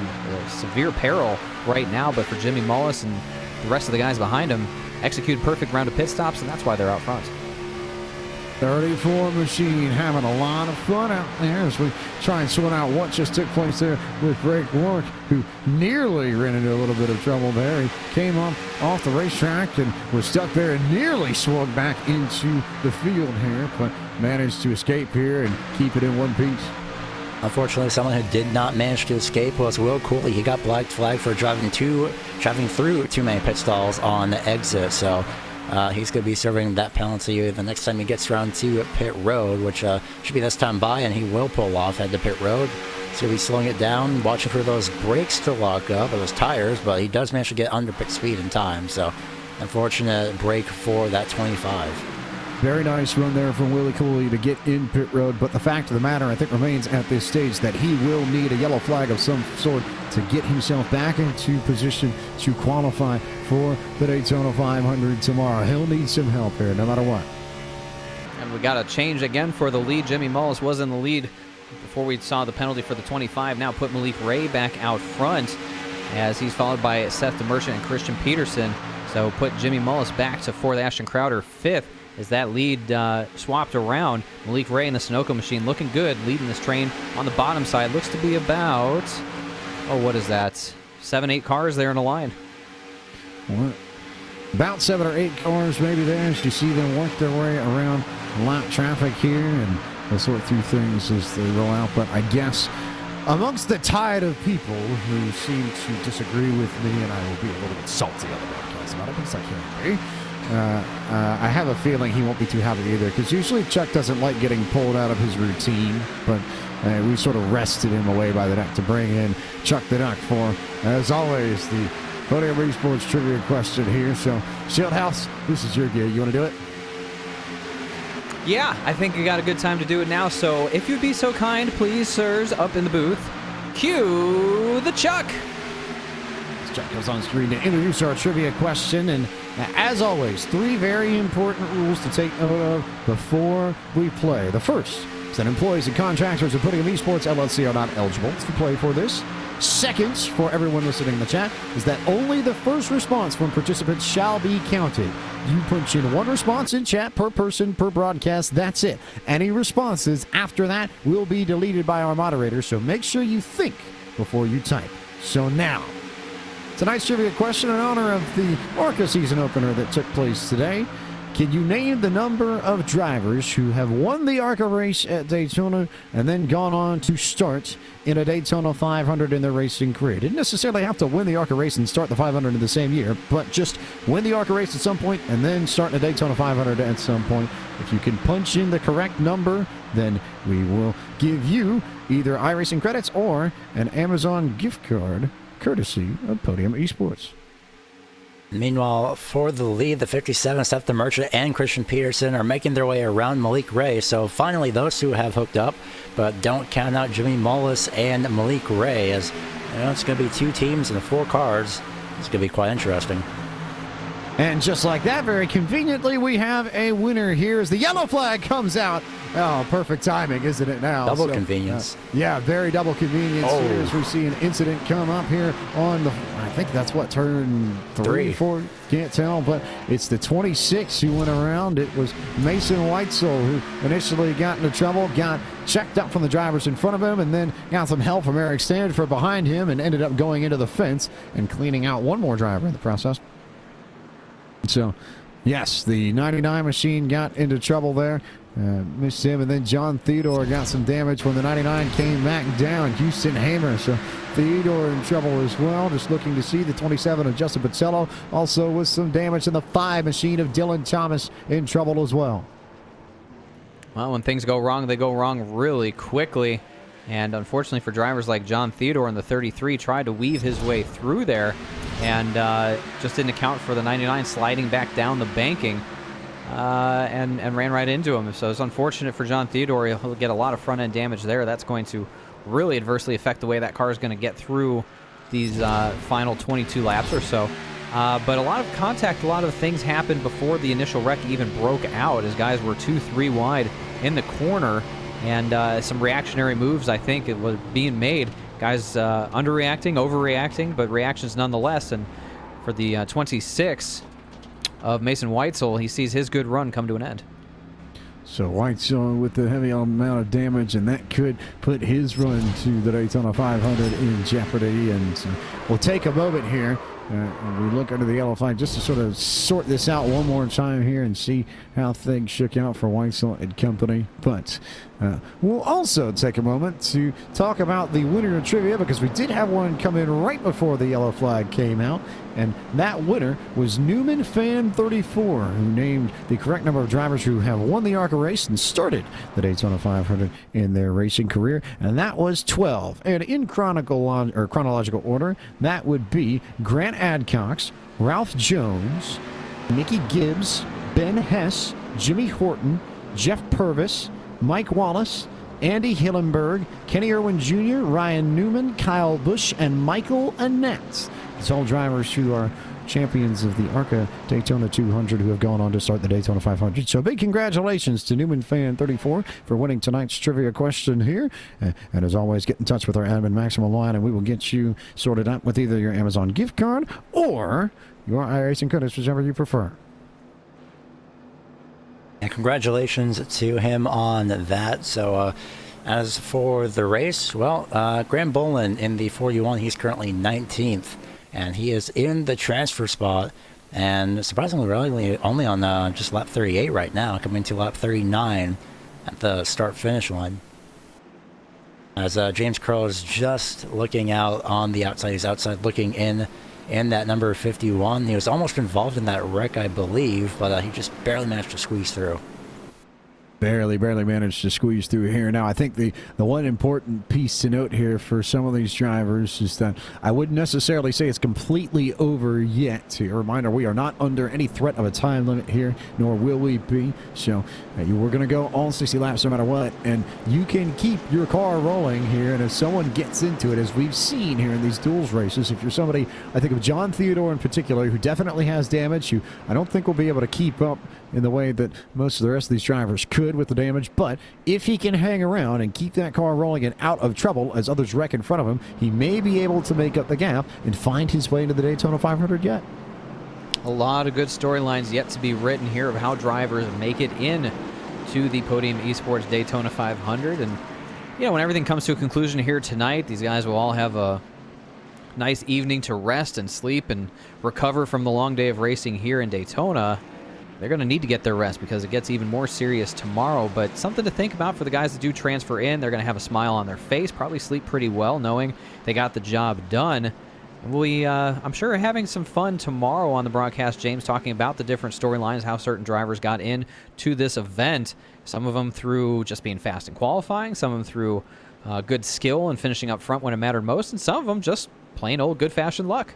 severe peril right now. But for Jimmy Mullis and the rest of the guys behind him, execute perfect round of pit stops, and that's why they're out front. 34 machine having a lot of fun out there as we try and sort out what just took place there with Greg Warwick, who nearly ran into a little bit of trouble there. He came up off the racetrack and was stuck there and nearly swung back into the field here, but managed to escape here and keep it in one piece. Unfortunately, someone who did not manage to escape was Will Cooley. He got black flagged for driving through too many pit stalls on the exit, so he's going to be serving that penalty the next time he gets around to pit road, which should be this time by, and he will pull off at the pit road. So he's slowing it down, watching for those brakes to lock up, or those tires, but he does manage to get under pit speed in time, so unfortunate break for that 25. Very nice run there from Willie Cooley to get in pit road, but the fact of the matter, I think, remains at this stage that he will need a yellow flag of some sort to get himself back into position to qualify for the Daytona 500 tomorrow. He'll need some help here, no matter what. And we got a change again for the lead. Jimmy Mullis was in the lead before we saw the penalty for the 25. Now put Malik Ray back out front as he's followed by Seth DeMerchant and Christian Peterson. So put Jimmy Mullis back to fourth, Ashton Crowder fifth. As that lead swapped around, Malik Ray in the Sunoco machine looking good, leading this train on the bottom side. Looks to be about, what is that? 7-8 cars there in a line. Well, about 7 or 8 cars maybe there as you see them work their way around lap traffic here, and they'll sort through things as they roll out. But I guess amongst the tide of people who seem to disagree with me, and I will be a little bit salty on the broadcast about it because I can't be. I have a feeling he won't be too happy either, because usually Chuck doesn't like getting pulled out of his routine, but we sort of wrested him away by the neck to bring in Chuck the Duck for, as always, the Podium eSports trivia question here. So, Shieldhouse, this is your gig. You want to do it? Yeah, I think you got a good time to do it now, so if you'd be so kind, please, sirs, up in the booth, cue the Chuck. Chuck goes on screen to introduce our trivia question, and as always, 3 very important rules to take note of before we play. The first is that employees and contractors of Podium eSports LLC are not eligible to play for this. Second, for everyone listening in the chat, is that only the first response from participants shall be counted. You punch in 1 response in chat per person per broadcast. That's it. Any responses after that will be deleted by our moderator, so make sure you think before you type. So now, tonight's trivia question in honor of the ARCA season opener that took place today. Can you name the number of drivers who have won the ARCA race at Daytona and then gone on to start in a Daytona 500 in their racing career? Didn't necessarily have to win the ARCA race and start the 500 in the same year, but just win the ARCA race at some point and then start in a Daytona 500 at some point. If you can punch in the correct number, then we will give you either iRacing credits or an Amazon gift card courtesy of Podium eSports. Meanwhile, for the lead, the 57, Seth DeMerchant and Christian Peterson are making their way around Malik Ray. So finally, those two have hooked up, but don't count out Jimmy Mullis and Malik Ray, as it's going to be 2 teams and 4 cars. It's going to be quite interesting. And just like that, very conveniently, we have a winner here as the yellow flag comes out. Oh, perfect timing, isn't it now? Double convenience. Yeah, very double convenience here as we see an incident come up here on the, I think that's what, turn 3, 4, can't tell, but it's the 26 who went around. It was Mason Weitzel who initially got into trouble, got checked up from the drivers in front of him, and then got some help from Eric Stanford behind him and ended up going into the fence and cleaning out one more driver in the process. So, yes, the 99 machine got into trouble there. Missed him, and then John Theodore got some damage when the 99 came back down. Houston Hamer, so Theodore in trouble as well. Just looking to see the 27 of Justin Pizzello also with some damage, and the 5 machine of Dylan Thomas in trouble as well. Well, when things go wrong, they go wrong really quickly. And unfortunately for drivers like John Theodore in the 33, tried to weave his way through there and just didn't account for the 99 sliding back down the banking and ran right into him. So it's unfortunate for John Theodore. He'll get a lot of front-end damage there. That's going to really adversely affect the way that car is going to get through these final 22 laps or so. But a lot of contact, a lot of things happened before the initial wreck even broke out, as guys were 2-3 wide in the corner. And some reactionary moves, I think, it was being made. Guys underreacting, overreacting, but reactions nonetheless. And for the 26 of Mason Weitzel, he sees his good run come to an end. So Whiteside with the heavy amount of damage, and that could put his run to the Daytona 500 in jeopardy. And we'll take a moment here. We look under the yellow flag just to sort of sort this out one more time here and see how things shook out for Weitzel and company. But we'll also take a moment to talk about the winner of trivia, because we did have one come in right before the yellow flag came out, and that winner was Newman Fan 34, who named the correct number of drivers who have won the ARCA race and started the Daytona 500 in their racing career, and that was 12. And in chronological order, that would be Grant Adcox, Ralph Jones, Mickey Gibbs, Ben Hess, Jimmy Horton, Jeff Purvis, Mike Wallace, Andy Hillenberg, Kenny Irwin Jr., Ryan Newman, Kyle Busch, and Michael Annette. It's all drivers who are champions of the ARCA Daytona 200 who have gone on to start the Daytona 500. So big congratulations to Newman Fan 34 for winning tonight's trivia question here. And as always, get in touch with our admin, Maximum Line, and we will get you sorted out with either your Amazon gift card or your iRacing credits, whichever you prefer. And congratulations to him on that. So as for the race, well, Graham Bolin in the 4U1, he's currently 19th. And he is in the transfer spot, and surprisingly, really only on just lap 38 right now, coming to lap 39 at the start-finish line. As James Crow is just looking out on the outside, he's outside looking in that number 51. He was almost involved in that wreck, I believe, but he just barely managed to squeeze through. Barely managed to squeeze through here. Now, I think the one important piece to note here for some of these drivers is that I wouldn't necessarily say it's completely over yet. A reminder, we are not under any threat of a time limit here, nor will we be. So we're going to go all 60 laps no matter what, and you can keep your car rolling here, and if someone gets into it, as we've seen here in these duels races, if you're somebody, I think of John Theodore in particular, who definitely has damage, who I don't think will be able to keep up in the way that most of the rest of these drivers could with the damage, but if he can hang around and keep that car rolling and out of trouble as others wreck in front of him, he may be able to make up the gap and find his way into the Daytona 500 yet. A lot of good storylines yet to be written here of how drivers make it in to the Podium eSports Daytona 500. And, you know, when everything comes to a conclusion here tonight, these guys will all have a nice evening to rest and sleep and recover from the long day of racing here in Daytona. They're going to need to get their rest because it gets even more serious tomorrow, but something to think about for the guys that do transfer in. They're going to have a smile on their face, probably sleep pretty well knowing they got the job done. And I'm sure, are having some fun tomorrow on the broadcast, James, talking about the different storylines, how certain drivers got in to this event. Some of them through just being fast in qualifying, some of them through good skill and finishing up front when it mattered most, and some of them just plain old good-fashioned luck.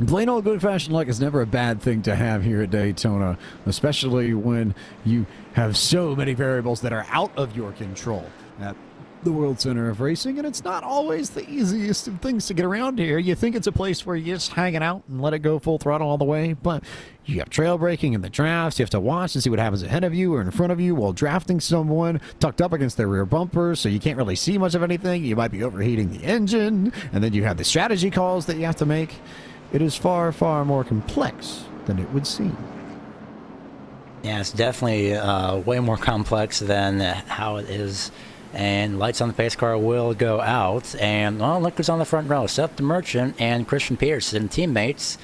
Plain old good-fashioned luck is never a bad thing to have here at Daytona, especially when you have so many variables that are out of your control at the World Center of Racing, and it's not always the easiest of things to get around here. You think it's a place where you're just hanging out and let it go full throttle all the way, but you have trail braking in the drafts. You have to watch and see what happens ahead of you or in front of you while drafting someone tucked up against their rear bumper, so you can't really see much of anything. You might be overheating the engine, and then you have the strategy calls that you have to make. It is far, far more complex than it would seem. Yeah, it's definitely way more complex than how it is. And lights on the pace car will go out. And, well, look who's on the front row. Seth the Merchant and Christian Peterson, teammates.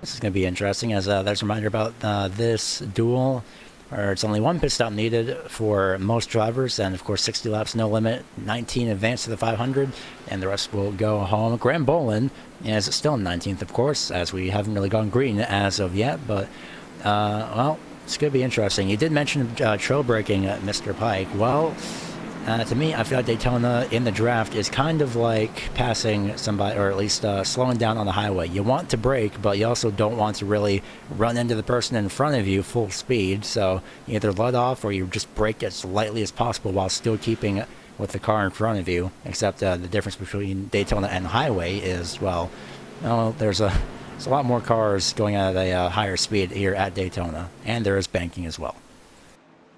This is going to be interesting, as there's a reminder about this duel, where it's only one pit stop needed for most drivers, and of course 60 laps, no limit, 19 advance to the 500, and the rest will go home. Graham Bolin is still in 19th, of course, as we haven't really gone green as of yet, but, well, it's going to be interesting. You did mention trail braking, Mr. Pike. Well, to me, I feel like Daytona in the draft is kind of like passing somebody, or at least slowing down on the highway. You want to brake, but you also don't want to really run into the person in front of you full speed. So you either let off or you just brake as lightly as possible while still keeping with the car in front of you. Except the difference between Daytona and highway is, well, there's a lot more cars going at a higher speed here at Daytona, and there is banking as well.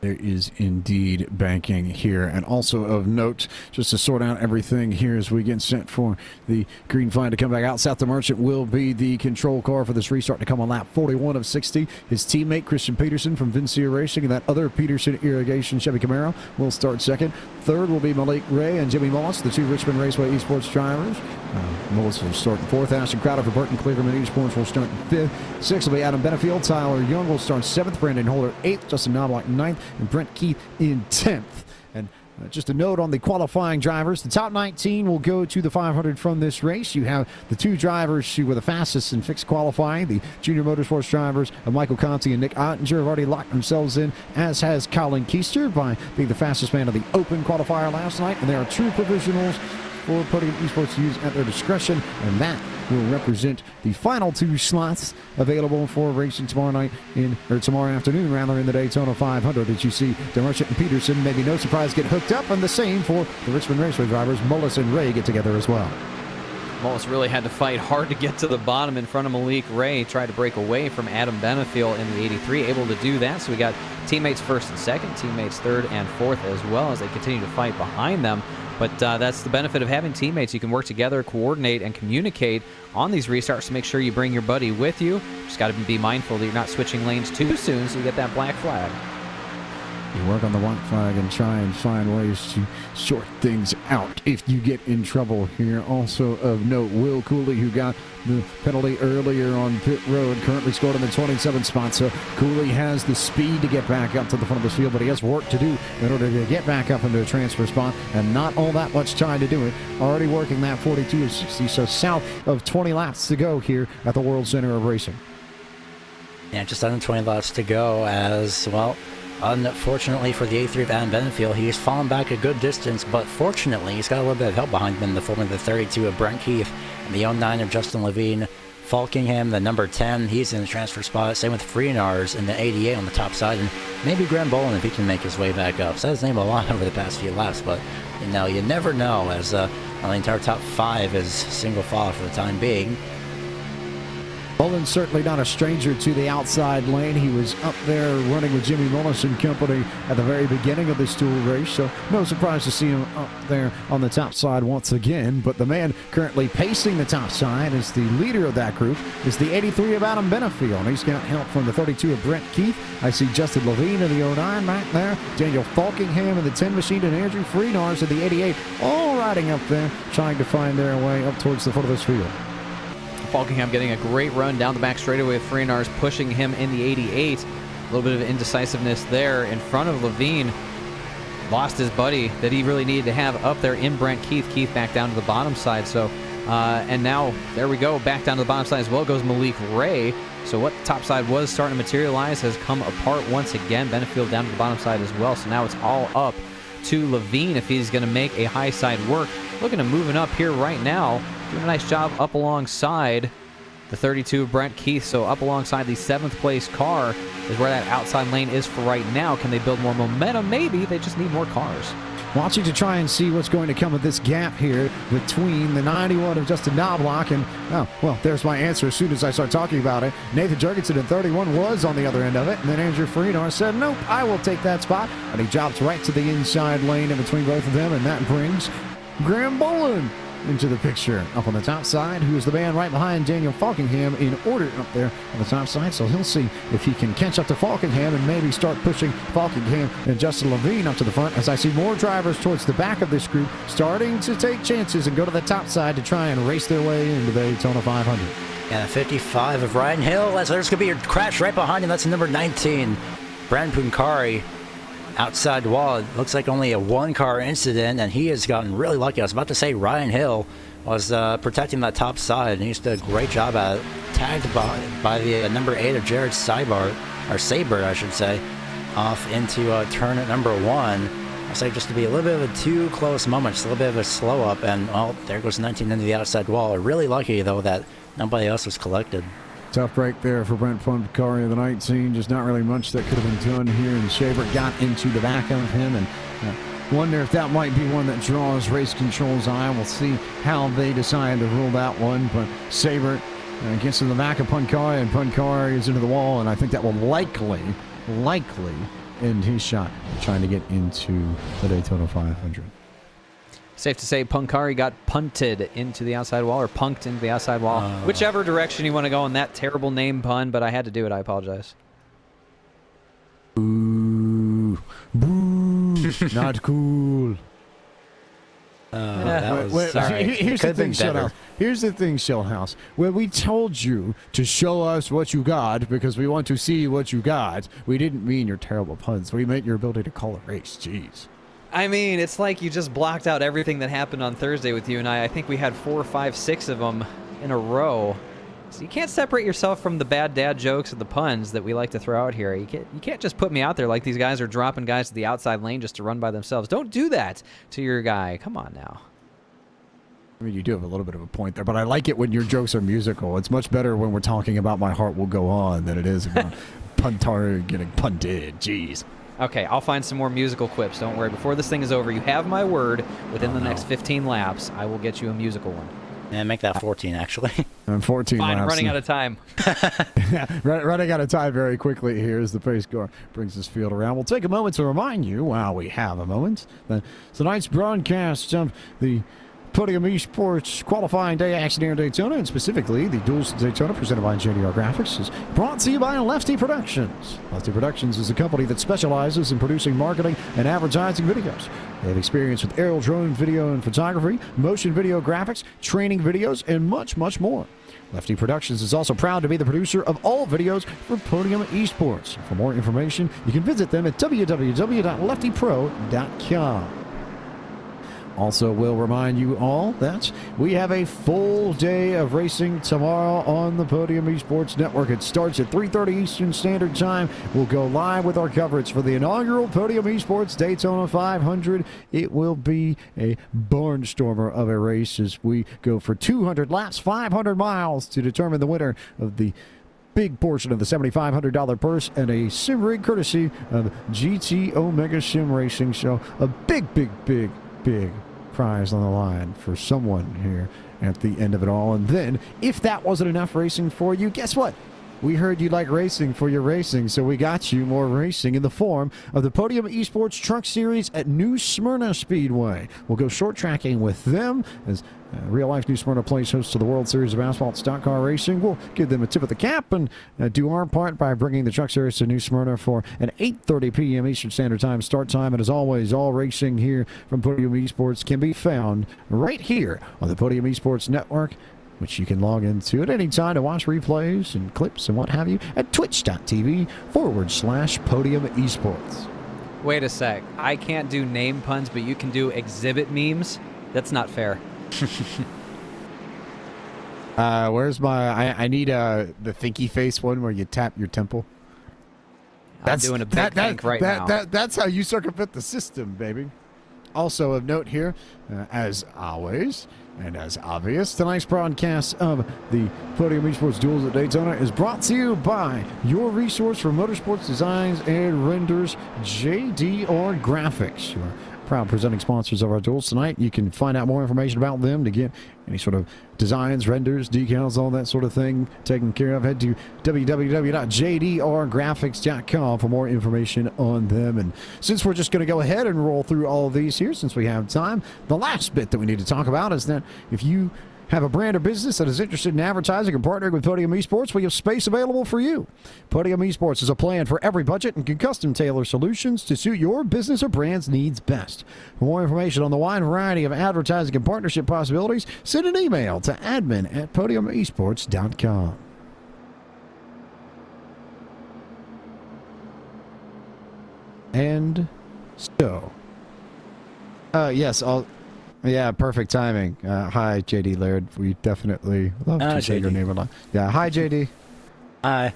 There is indeed banking here. And also of note, just to sort out everything here as we get set for the green flag to come back out, South to Merchant will be the control car for this restart to come on lap 41 of 60. His teammate Christian Peterson from Vincia Racing and that other Peterson Irrigation Chevy Camaro will start second. Third will be Malik Ray and Jimmy Moss, the two Richmond Raceway eSports drivers. Moss will start in fourth. Ashton Crowder for Burton Cleverman eSports will start in fifth. Sixth will be Adam Benefield. Tyler Young will start seventh. Brandon Holder eighth. Justin Knobloch ninth. And Brent Keith in 10th. And just a note on the qualifying drivers. The top 19 will go to the 500 from this race. You have the two drivers who were the fastest in fixed qualifying. The Junior Motorsports drivers of Michael Conti and Nick Ottinger have already locked themselves in, as has Colin Keister by being the fastest man of the open qualifier last night. And there are two provisionals for Podium eSports to use at their discretion, and that will represent the final two slots available for racing tomorrow afternoon in the Daytona 500. As you see, DeMerchant and Peterson, maybe no surprise, get hooked up, and the same for the Richmond Raceway drivers. Mullis and Ray get together as well. Mullis really had to fight hard to get to the bottom in front of Malik Ray. Tried to break away from Adam Benefield in the 83, able to do that. So we got teammates first and second, teammates third and fourth as well as they continue to fight behind them. But that's the benefit of having teammates. You can work together, coordinate, and communicate on these restarts to make sure you bring your buddy with you. Just got to be mindful that you're not switching lanes too soon so you get that black flag. You work on the white flag and try and find ways to sort things out if you get in trouble here. Also of note, Will Cooley, who got the penalty earlier on pit road, currently scored in the 27th spot. So Cooley has the speed to get back up to the front of the field, but he has work to do in order to get back up into a transfer spot, and not all that much time to do it. Already working that 42 of 60, so south of 20 laps to go here at the World Center of Racing. Yeah, just under 20 laps to go as well. Unfortunately for the 83 of Adam Benefield, he's fallen back a good distance, but fortunately he's got a little bit of help behind him in the form of the 32 of Brent Keith and the 09 of Justin Levine. Falkingham, the number 10, he's in the transfer spot. Same with Freenars in the 88 on the top side, and maybe Graham Boland if he can make his way back up. Said his name a lot over the past few laps, but you never know, as the entire top 5 is single file for the time being. Boland's certainly not a stranger to the outside lane. He was up there running with Jimmy Mullis and company at the very beginning of this dual race, so no surprise to see him up there on the top side once again. But the man currently pacing the top side as the leader of that group is the 83 of Adam Benefield. He's got help from the 32 of Brent Keith. I see Justin Levine in the 09 back there, Daniel Falkingham in the 10 machine, and Andrew Freenars in the 88, all riding up there, trying to find their way up towards the foot of this field. Falkingham getting a great run down the back straightaway with Freenars pushing him in the 88. A little bit of indecisiveness there in front of Levine. Lost his buddy that he really needed to have up there in Brent Keith. Keith back down to the bottom side. So, and now there we go, back down to the bottom side as well goes Malik Ray. So what the top side was starting to materialize has come apart once again. Benefield down to the bottom side as well. So now it's all up to Levine if he's going to make a high side work. Looking to moving up here right now. Doing a nice job up alongside the 32 of Brent Keith. So up alongside the 7th place car is where that outside lane is for right now. Can they build more momentum? Maybe. They just need more cars. Watching to try and see what's going to come of this gap here between the 91 of Justin Knobloch and, oh, well, there's my answer as soon as I start talking about it. Nathan Jurgensen in 31 was on the other end of it, and then Andrew Freenar said, nope, I will take that spot, and he drops right to the inside lane in between both of them, and that brings Graham Boland into the picture up on the top side, who is the man right behind Daniel Falkingham in order up there on the top side. So he'll see if he can catch up to Falkingham and maybe start pushing Falkingham and Justin Levine up to the front, as I see more drivers towards the back of this group starting to take chances and go to the top side to try and race their way into the Daytona 500. Yeah, 55 of Ryan Hill. There's going to be a crash right behind him. That's number 19, Brandon Punkari. Outside wall, it looks like only a one-car incident, and he has gotten really lucky. I was about to say Ryan Hill was protecting that top side, and he's done a great job at it. Tagged by the number 8 of Jared Saber, I should say, off into turn at number 1. I'll say just to be a little bit of a too close moment, just a little bit of a slow up, and well, there goes 19 into the outside wall. Really lucky, though, that nobody else was collected. Tough break there for Brent Punkari of the 19. Just not really much that could have been done here. And Shaver got into the back of him. And wonder if that might be one that draws Race Control's eye. We'll see how they decide to rule that one. But Saber gets to the back of Punkari, and Punkari is into the wall. And I think that will likely end his shot trying to get into the Daytona 500. Safe to say Punkari got punted into the outside wall, or punked into the outside wall. Whichever direction you want to go on that terrible name pun, but I had to do it. I apologize. Boo. Boo. Not cool. Sorry. Here's the thing, Shellhouse. Here's the thing, Shellhouse. When we told you to show us what you got because we want to see what you got, we didn't mean your terrible puns. We meant your ability to call a race. Jeez. I mean, it's like you just blocked out everything that happened on Thursday with you and I. I think we had 4, 5, 6 of them in a row. So you can't separate yourself from the bad dad jokes and the puns that we like to throw out here. You can't just put me out there like these guys are dropping guys to the outside lane just to run by themselves. Don't do that to your guy. Come on now. I mean, you do have a little bit of a point there, but I like it when your jokes are musical. It's much better when we're talking about My Heart Will Go On than it is about Puntari getting punted. Jeez. Okay, I'll find some more musical quips. Don't worry. Before this thing is over, you have my word. Within the next 15 laps, I will get you a musical one. Yeah, make that 14, actually. And 14 Fine, laps. running out of time. Running out of time very quickly here as the pace car brings this field around. We'll take a moment to remind you, while we have a moment, that tonight's broadcast of the Podium eSports qualifying day action here in Daytona, and specifically the Duels Daytona presented by JDR Graphics, is brought to you by Lefty Productions. Lefty Productions is a company that specializes in producing marketing and advertising videos. They have experience with aerial drone video and photography, motion video graphics, training videos, and much, much more. Lefty Productions is also proud to be the producer of all videos for Podium eSports. For more information, you can visit them at www.leftypro.com. Also, we'll remind you all that we have a full day of racing tomorrow on the Podium eSports Network. It starts at 3:30 Eastern Standard Time. We'll go live with our coverage for the inaugural Podium eSports Daytona 500. It will be a barnstormer of a race as we go for 200 laps, 500 miles to determine the winner of the big portion of the $7,500 purse and a sim rig courtesy of GT Omega Sim Racing. So a big prize on the line for someone here at the end of it all. And then, if that wasn't enough racing for you, guess what? We heard you like racing for your racing, so we got you more racing in the form of the Podium eSports Truck Series at New Smyrna Speedway. We'll go short tracking with them as Real Life New Smyrna plays host to the World Series of Asphalt Stock Car Racing. We'll give them a tip of the cap and do our part by bringing the Truck Series to New Smyrna for an 8:30 p.m. Eastern Standard Time start time. And as always, all racing here from Podium eSports can be found right here on the Podium eSports Network, which you can log into at any time to watch replays and clips and what have you at twitch.tv/Podium eSports. Wait a sec. I can't do name puns, but you can do exhibit memes? That's not fair. Where's my... I need the thinky face one where you tap your temple. I'm doing a big think right now. That's how you circumvent the system, baby. Also of note here, as always, and as obvious, tonight's broadcast of the Podium eSports Duels at Daytona is brought to you by your resource for motorsports designs and renders, JDR Graphics. You are proud presenting sponsors of our duels tonight. You can find out more information about them to get any sort of designs, renders, decals, all that sort of thing taken care of. Head to www.jdrgraphics.com for more information on them. And since we're just going to go ahead and roll through all of these here, since we have time, the last bit that we need to talk about is that if you have a brand or business that is interested in advertising and partnering with Podium eSports, we have space available for you. Podium eSports is a plan for every budget and can custom tailor solutions to suit your business or brand's needs best. For more information on the wide variety of advertising and partnership possibilities, send an email to admin@podiumesports.com. And so, yes, yeah, perfect timing. Hi, JD Laird. We definitely love to say your name a lot. Yeah, hi, JD. Hi.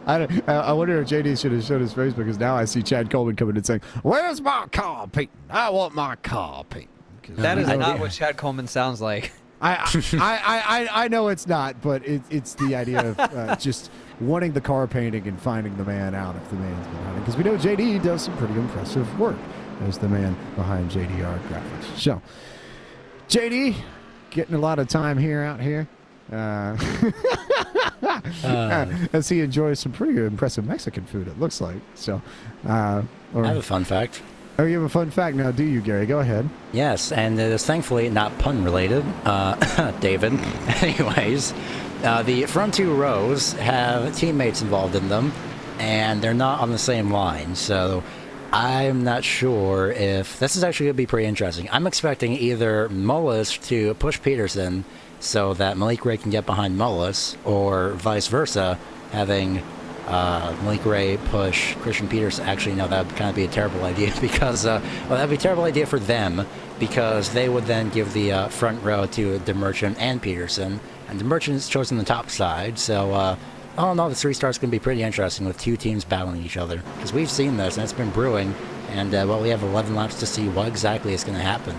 I wonder if JD should have showed his face, because now I see Chad Coleman coming and saying, "Where's my car, Peyton? I want my car, Peyton." That is not what Chad Coleman sounds like. I know it's not, but it's the idea of just wanting the car painting and finding the man out if the man's behind it. Because we know JD does some pretty impressive work as the man behind JDR Graphics. So, JD, getting a lot of time here out here. As he enjoys some pretty impressive Mexican food, it looks like. So, I have a fun fact. Oh, you have a fun fact now, do you, Gary? Go ahead. Yes, and it is thankfully not pun related, David. Anyways, the front two rows have teammates involved in them, and they're not on the same line. So I'm not sure if this is actually going to be pretty interesting. I'm expecting either Mullis to push Peterson so that Malik Ray can get behind Mullis, or vice versa, having Malik Ray push Christian Peterson. Actually, no, that would kind of be a terrible idea because, well, that would be a terrible idea for them because they would then give the front row to DeMerchant and Peterson, and DeMerchant is chosen the top side. So, all in all, this restart's going to be pretty interesting with two teams battling each other because we've seen this and it's been brewing, and well, we have 11 laps to see what exactly is going to happen.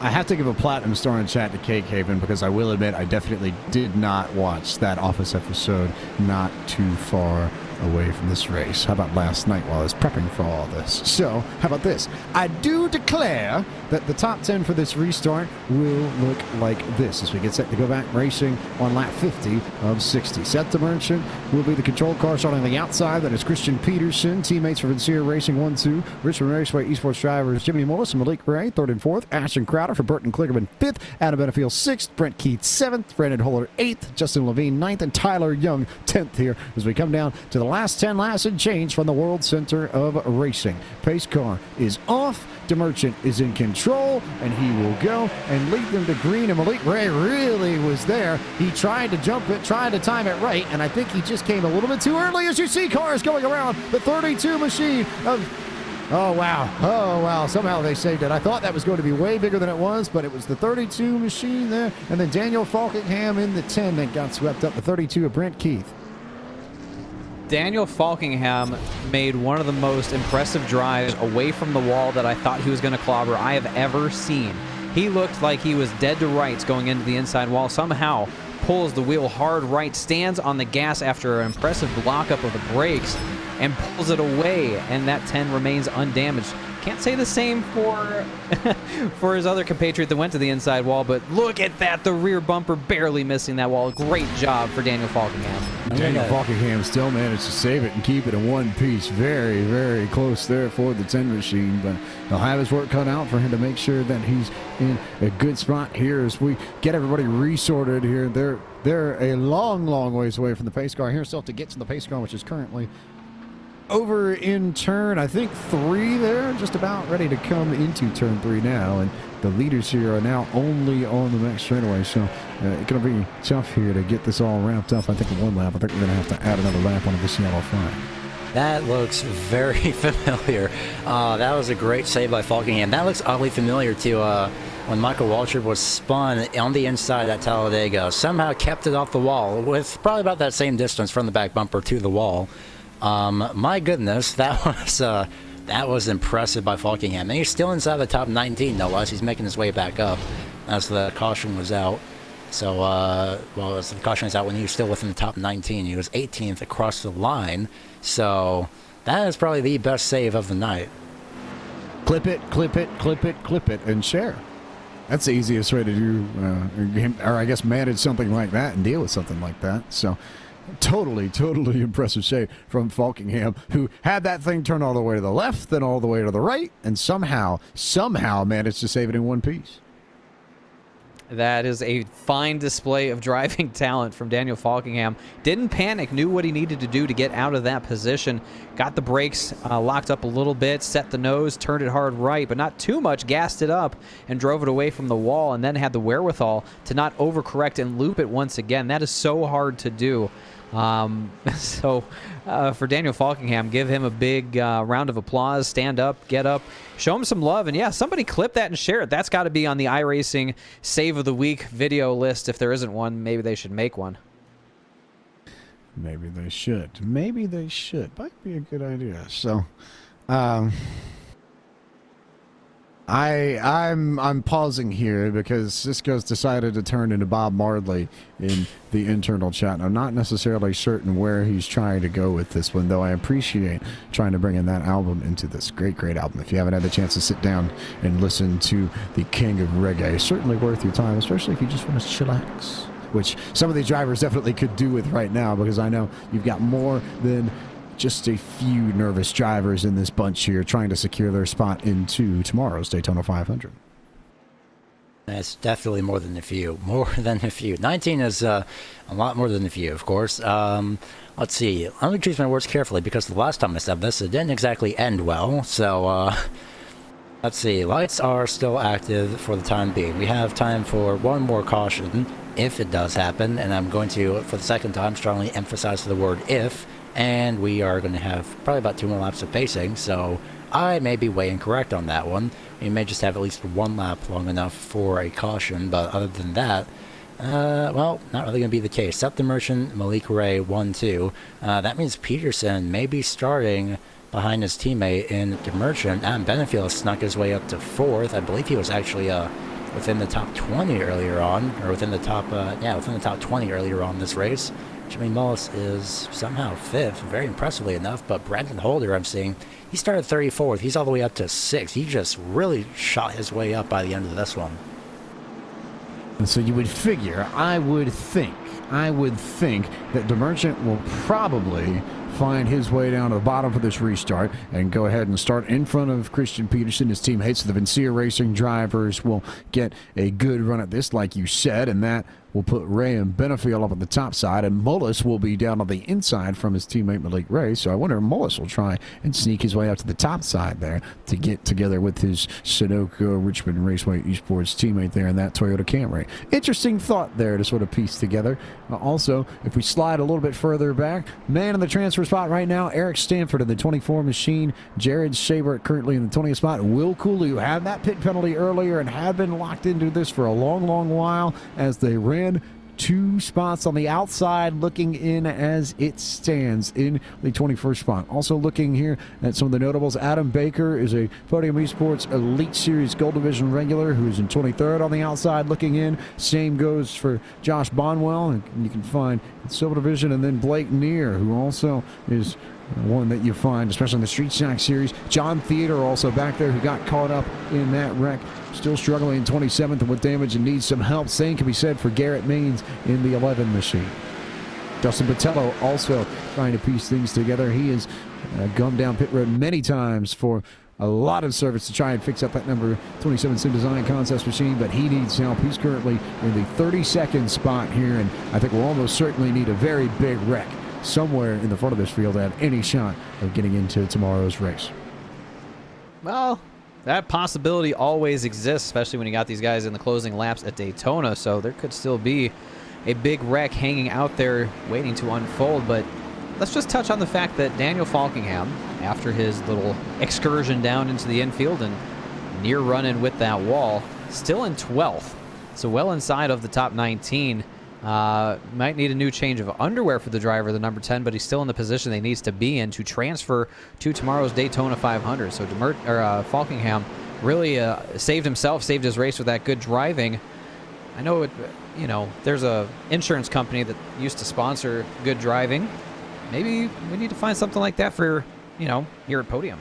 I have to give a platinum star in chat to Cake Haven because I will admit I definitely did not watch that Office episode not too far away from this race. How about last night while I was prepping for all this? So, how about this? I do declare that the top 10 for this restart will look like this as we get set to go back racing on lap 50 of 60. Seth DeMerchant will be the control car starting on the outside. That is Christian Peterson. Teammates for Vincere Racing 1-2. Richmond Raceway eSports drivers Jimmy Mullis and Malik Ray, 3rd and 4th. Ashton Crowder for Burton Klingerman 5th. Adam Benefield 6th. Brent Keith 7th. Brandon Holler 8th. Justin Levine 9th. And Tyler Young 10th here as we come down to the last 10 laps and change from the World Center of Racing. Pace car is off. DeMerchant is in control, and he will go and lead them to green, and Malik Ray really was there. He tried to jump it, tried to time it right, and I think he just came a little bit too early as you see cars going around the 32 machine of... Oh, wow. Somehow they saved it. I thought that was going to be way bigger than it was, but it was the 32 machine there, and then Daniel Falkingham in the 10 that got swept up, the 32 of Brent Keith. Daniel Falkingham made one of the most impressive drives away from the wall that I thought he was going to clobber I have ever seen. He looked like he was dead to rights going into the inside wall. Somehow pulls the wheel hard right, stands on the gas after an impressive lockup of the brakes, and pulls it away, and that 10 remains undamaged. Can't say the same for for his other compatriot that went to the inside wall, but look at that, the rear bumper barely missing that wall. Great job for Daniel Falkingham. Daniel Falkingham still managed to save it and keep it in one piece. Very, very close there for the 10 machine, but he'll have his work cut out for him to make sure that he's in a good spot here as we get everybody resorted here. They're a long, long ways away from the pace car. Here still to get to the pace car, which is currently over in turn, I think 3 there, just about ready to come into turn 3 now, and the leaders here are now only on the max straightaway, so it's going to be tough here to get this all wrapped up. I think in one lap, I think we're going to have to add another lap on this yellow flag. That looks very familiar. That was a great save by Falkingham. That looks oddly familiar to when Michael Waltrip was spun on the inside at Talladega. Somehow kept it off the wall with probably about that same distance from the back bumper to the wall. My goodness, that was impressive by Falkingham. And he's still inside the top 19, no less. He's making his way back up as the caution was out. So, well, as the caution was out when he was still within the top 19. He was 18th across the line. So, that is probably the best save of the night. Clip it, clip it, clip it, clip it, and share. That's the easiest way to do, or I guess manage something like that and deal with something like that. So, totally impressive save from Falkingham, who had that thing turn all the way to the left, then all the way to the right, and somehow managed to save it in one piece. That is a fine display of driving talent from Daniel Falkingham. Didn't panic, knew what he needed to do to get out of that position. Got the brakes locked up a little bit, set the nose, turned it hard right, but not too much, gassed it up and drove it away from the wall, and then had the wherewithal to not overcorrect and loop it once again. That is so hard to do. So for Daniel Falkingham, give him a big round of applause. Stand up, get up, show him some love, and yeah, somebody clip that and share it. That's got to be on the iRacing Save of the Week video list. If there isn't one, maybe they should make one. Maybe they should. Might be a good idea. So, I'm pausing here because Cisco's decided to turn into Bob Marley in the internal chat. I'm not necessarily certain where he's trying to go with this one, though I appreciate trying to bring in that album into this great album. If you haven't had the chance to sit down and listen to the King of Reggae, it's certainly worth your time, especially if you just want to chillax. which some of these drivers definitely could do with right now, because I know you've got more than just a few nervous drivers in this bunch here trying to secure their spot into tomorrow's Daytona 500. It's definitely more than a few. More than a few. 19 is a lot more than a few, of course. Let's see. I'm going to choose my words carefully, because the last time I said this, it didn't exactly end well. So, let's see. Lights are still active for the time being. We have time for one more caution, if it does happen. And I'm going to, for the second time, strongly emphasize the word if. And we are going to have probably about 2 more laps of pacing. So I may be way incorrect on that one. We may just have at least 1 lap long enough for a caution. But other than that, well, not really going to be the case. Seth the Merchant, Malik Ray, 1-2. That means Peterson may be starting behind his teammate in the Merchant. Adam Benefield snuck his way up to 4th. I believe he was actually within the top 20 earlier on, or within the top, within the top 20 earlier on this race. Jimmy Mullis is somehow 5th, very impressively enough, but Brandon Holder, I'm seeing, he started 34th. He's all the way up to 6th. He just really shot his way up by the end of this one. And so you would figure, I would think that the Merchant will probably find his way down to the bottom for this restart and go ahead and start in front of Christian Peterson. His teammates, the Vincia Racing drivers, will get a good run at this, like you said, and that will put Ray and Benefield up on the top side, and Mullis will be down on the inside from his teammate Malik Ray. So I wonder if Mullis will try and sneak his way out to the top side there to get together with his Sunoco Richmond Raceway eSports teammate there in that Toyota Camry. Interesting thought there to sort of piece together. Also, if we slide a little bit further back, man in the transfer spot right now, Eric Stanford in the 24 machine, Jared Sabert currently in the 20th spot, Will Cooley, who had that pit penalty earlier and had been locked into this for a long while as they ran 2 spots on the outside looking in as it stands in the 21st spot. Also looking here at some of the notables, Adam Baker is a Podium eSports Elite Series Gold Division regular who's in 23rd on the outside looking in. Same goes for Josh Bonwell, and you can find Silver Division, and then Blake Neer, who also is one that you find, especially in the Street Stock Series. John Theodore also back there, who got caught up in that wreck. Still struggling in 27th and with damage and needs some help. Same can be said for Garrett Maines in the 11 machine. Justin Botello also trying to piece things together. He has gone down pit road many times for a lot of service to try and fix up that number 27 Sim Design Contest machine, but he needs help. He's currently in the 32nd spot here, and I think we'll almost certainly need a very big wreck somewhere in the front of this field to have any shot of getting into tomorrow's race. Well, that possibility always exists, especially when you got these guys in the closing laps at Daytona, so there could still be a big wreck hanging out there waiting to unfold. But let's just touch on the fact that Daniel Falkingham, after his little excursion down into the infield and near run-in with that wall, still in 12th, so well inside of the top 19. Might need a new change of underwear for the driver, the number 10, but he's still in the position he needs to be in to transfer to tomorrow's Daytona 500. So Falkingham really saved himself, saved his race with that good driving. I know there's a insurance company that used to sponsor good driving. Maybe we need to find something like that for, here at Podium.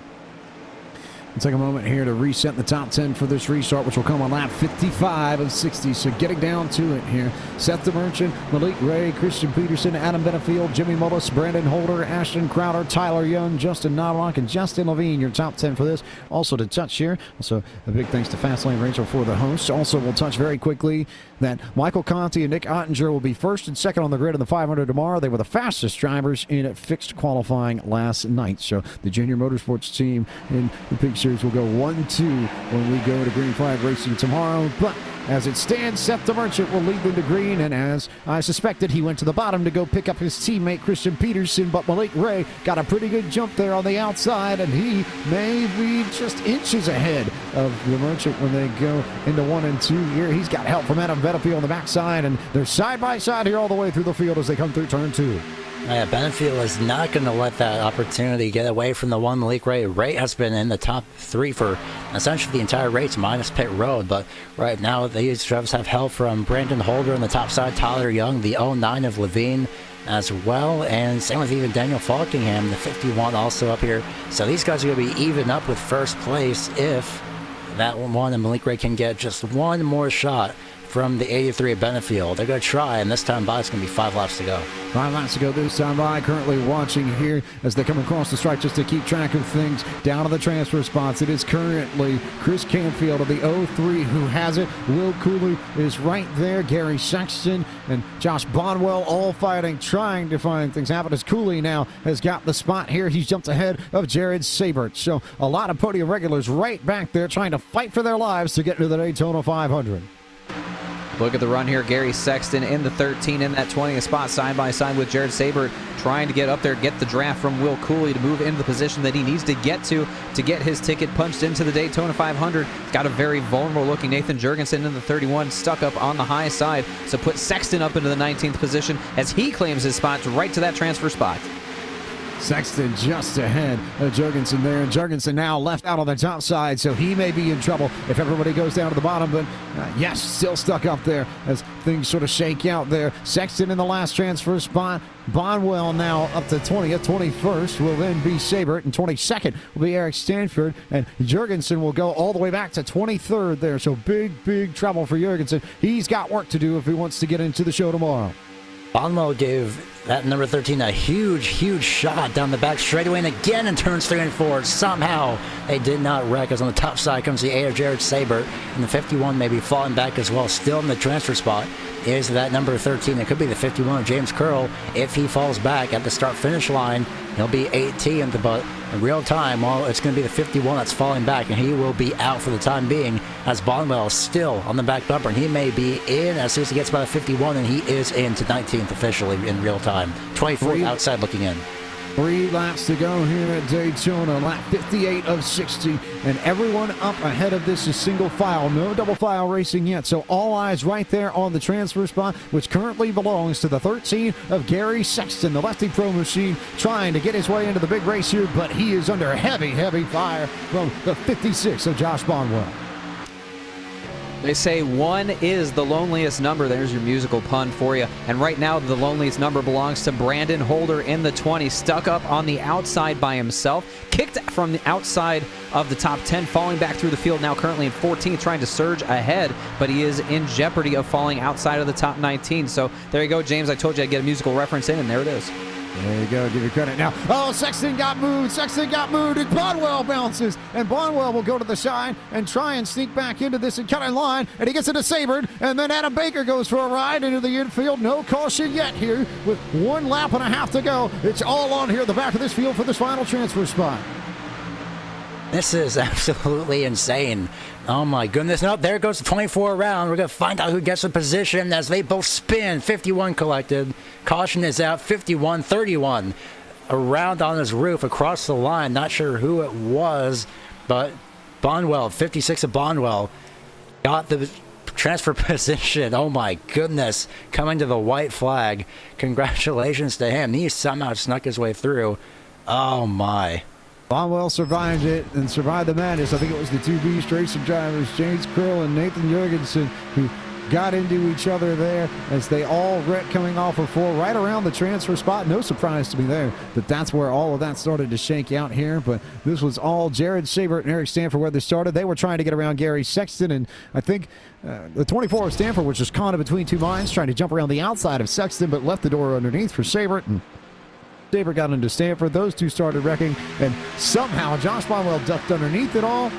We'll take a moment here to reset the top 10 for this restart, which will come on lap 55 of 60. So getting down to it here, Seth the Merchant, Malik Ray, Christian Peterson, Adam Benefield, Jimmy Mullis, Brandon Holder, Ashton Crowder, Tyler Young, Justin Knobloch, and Justin Levine, your top 10 for this. Also to touch here, also a big thanks to Fastlane Rachel for the host. Also, we'll touch very quickly that Michael Conti and Nick Ottinger will be first and second on the grid in the 500 tomorrow. They were the fastest drivers in fixed qualifying last night. So the Junior Motorsports team in the Peak Series will go 1-2 when we go to Green Flag Racing tomorrow. But as it stands, Seth the Merchant will lead them to green, and as I suspected, he went to the bottom to go pick up his teammate Christian Peterson, but Malik Ray got a pretty good jump there on the outside, and he may be just inches ahead of the Merchant when they go into 1 and 2 here. He's got help from Adam Benefield on the backside, and they're side by side here all the way through the field as they come through turn 2. Yeah, Benefield is not going to let that opportunity get away from the one Malik Ray. Ray has been in the top 3 for essentially the entire race, minus pit road. But right now, these drivers have help from Brandon Holder on the top side, Tyler Young, the 09 of Levine as well, and same with even Daniel Falkingham, the 51 also up here. So these guys are going to be even up with first place if that one and Malik Ray can get just one more shot from the 83 at Benefield. They're going to try, and this time by it's going to be 5 laps to go. 5 laps to go this time by. Currently watching here as they come across the stripe just to keep track of things down to the transfer spots. It is currently Chris Canfield of the 03 who has it. Will Cooley is right there. Gary Sexton and Josh Bonwell all fighting, trying to find things happen as Cooley now has got the spot here. He's jumped ahead of Jared Sabert. So a lot of podium regulars right back there trying to fight for their lives to get to the Daytona 500. Look at the run here. Gary Sexton in the 13 in that 20th spot, side by side with Jared Sabert, trying to get up there, get the draft from Will Cooley to move into the position that he needs to get his ticket punched into the Daytona 500. Got a very vulnerable looking Nathan Jurgensen in the 31, stuck up on the high side. So put Sexton up into the 19th position as he claims his spot right to that transfer spot. Sexton just ahead of Jurgensen there, and Jurgensen now left out on the top side, so he may be in trouble if everybody goes down to the bottom, but yes, still stuck up there as things sort of shake out there. Sexton in the last transfer spot. Bonwell now up to 20th. 21st will then be Sabert, and 22nd will be Eric Stanford, and Jurgensen will go all the way back to 23rd there, so big trouble for Jurgensen. He's got work to do if he wants to get into the show tomorrow. Bonwell gave that number 13 a huge shot down the back straightaway, and again in turns 3 and 4. Somehow they did not wreck, as on the top side comes the 8 of Jared Sabert, and the 51 maybe falling back as well. Still in the transfer spot is that number 13. It could be the 51 of James Curl. If he falls back at the start-finish line, he'll be 18th, but in real time, well, it's going to be the 51 that's falling back, and he will be out for the time being, as Bonwell is still on the back bumper, and he may be in as soon as he gets by the 51, and he is into 19th officially in real time. 24th outside looking in. 3 laps to go here at Daytona, lap 58 of 60, and everyone up ahead of this is single file, no double file racing yet, so all eyes right there on the transfer spot, which currently belongs to the 13 of Gary Sexton, the lefty pro machine, trying to get his way into the big race here, but he is under heavy fire from the 56 of Josh Bonwell. They say 1 is the loneliest number. There's your musical pun for you. And right now, the loneliest number belongs to Brandon Holder in the 20, stuck up on the outside by himself, kicked from the outside of the top 10, falling back through the field, now currently in 14th, trying to surge ahead, but he is in jeopardy of falling outside of the top 19. So there you go, James. I told you I'd get a musical reference in, and there it is. There you go, give you credit. Now, Sexton got moved, and Bonwell bounces, and Bonwell will go to the side and try and sneak back into this and cut in line, and he gets it to Sabert, and then Adam Baker goes for a ride into the infield. No caution yet here with 1 lap and a half to go. It's all on here at the back of this field for this final transfer spot. This is absolutely insane. Oh my goodness. No, there goes the 24 round. We're going to find out who gets the position as they both spin. 51 collected. Caution is out. 51, 31. Around on his roof across the line. Not sure who it was, but Bonwell, 56 of Bonwell, got the transfer position. Oh my goodness. Coming to the white flag. Congratulations to him. He somehow snuck his way through. Oh my. Bonwell survived it and survived the madness. I think it was the 2 Beast racing drivers, James Curl and Nathan Jurgensen, who got into each other there as they all wrecked coming off of 4 right around the transfer spot. No surprise to me there that that's where all of that started to shake out here, but this was all Jared Sabert and Eric Stanford where they started. They were trying to get around Gary Sexton, and I think the 24 of Stanford was just caught in between 2 minds, trying to jump around the outside of Sexton, but left the door underneath for Sabert, and Sabert got into Stanford. Those 2 started wrecking, and somehow Josh Bonwell ducked underneath it all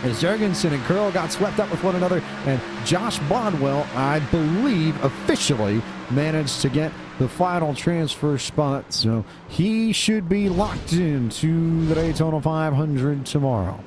as Jurgensen and Curl got swept up with one another, and Josh Bonwell, I believe, officially managed to get the final transfer spot, so he should be locked into the Daytona 500 tomorrow.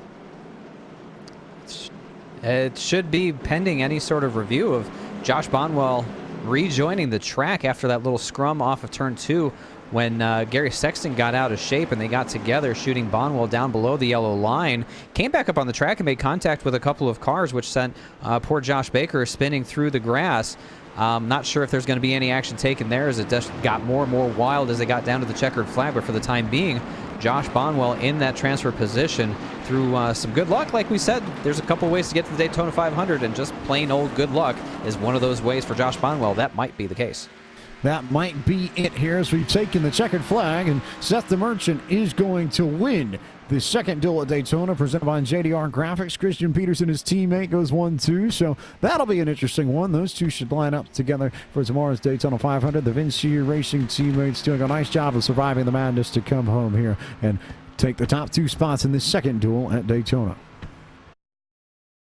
It should be pending any sort of review of Josh Bonwell rejoining the track after that little scrum off of turn 2 when Gary Sexton got out of shape and they got together, shooting Bonwell down below the yellow line. Came back up on the track and made contact with a couple of cars, which sent poor Josh Baker spinning through the grass. Not sure if there's going to be any action taken there, as it just got more and more wild as they got down to the checkered flag, but for the time being, Josh Bonwell in that transfer position through some good luck. Like we said, there's a couple ways to get to the Daytona 500, and just plain old good luck is one of those ways for Josh Bonwell. That might be the case. that might be it here as we've taken the checkered flag, and Seth the Merchant is going to win the second duel at Daytona, presented by JDR Graphics. Christian Peterson, his teammate, goes 1-2, so that'll be an interesting one. Those two should line up together for tomorrow's Daytona 500. The Vinci Racing teammates doing a nice job of surviving the madness to come home here and take the top 2 spots in this second duel at Daytona.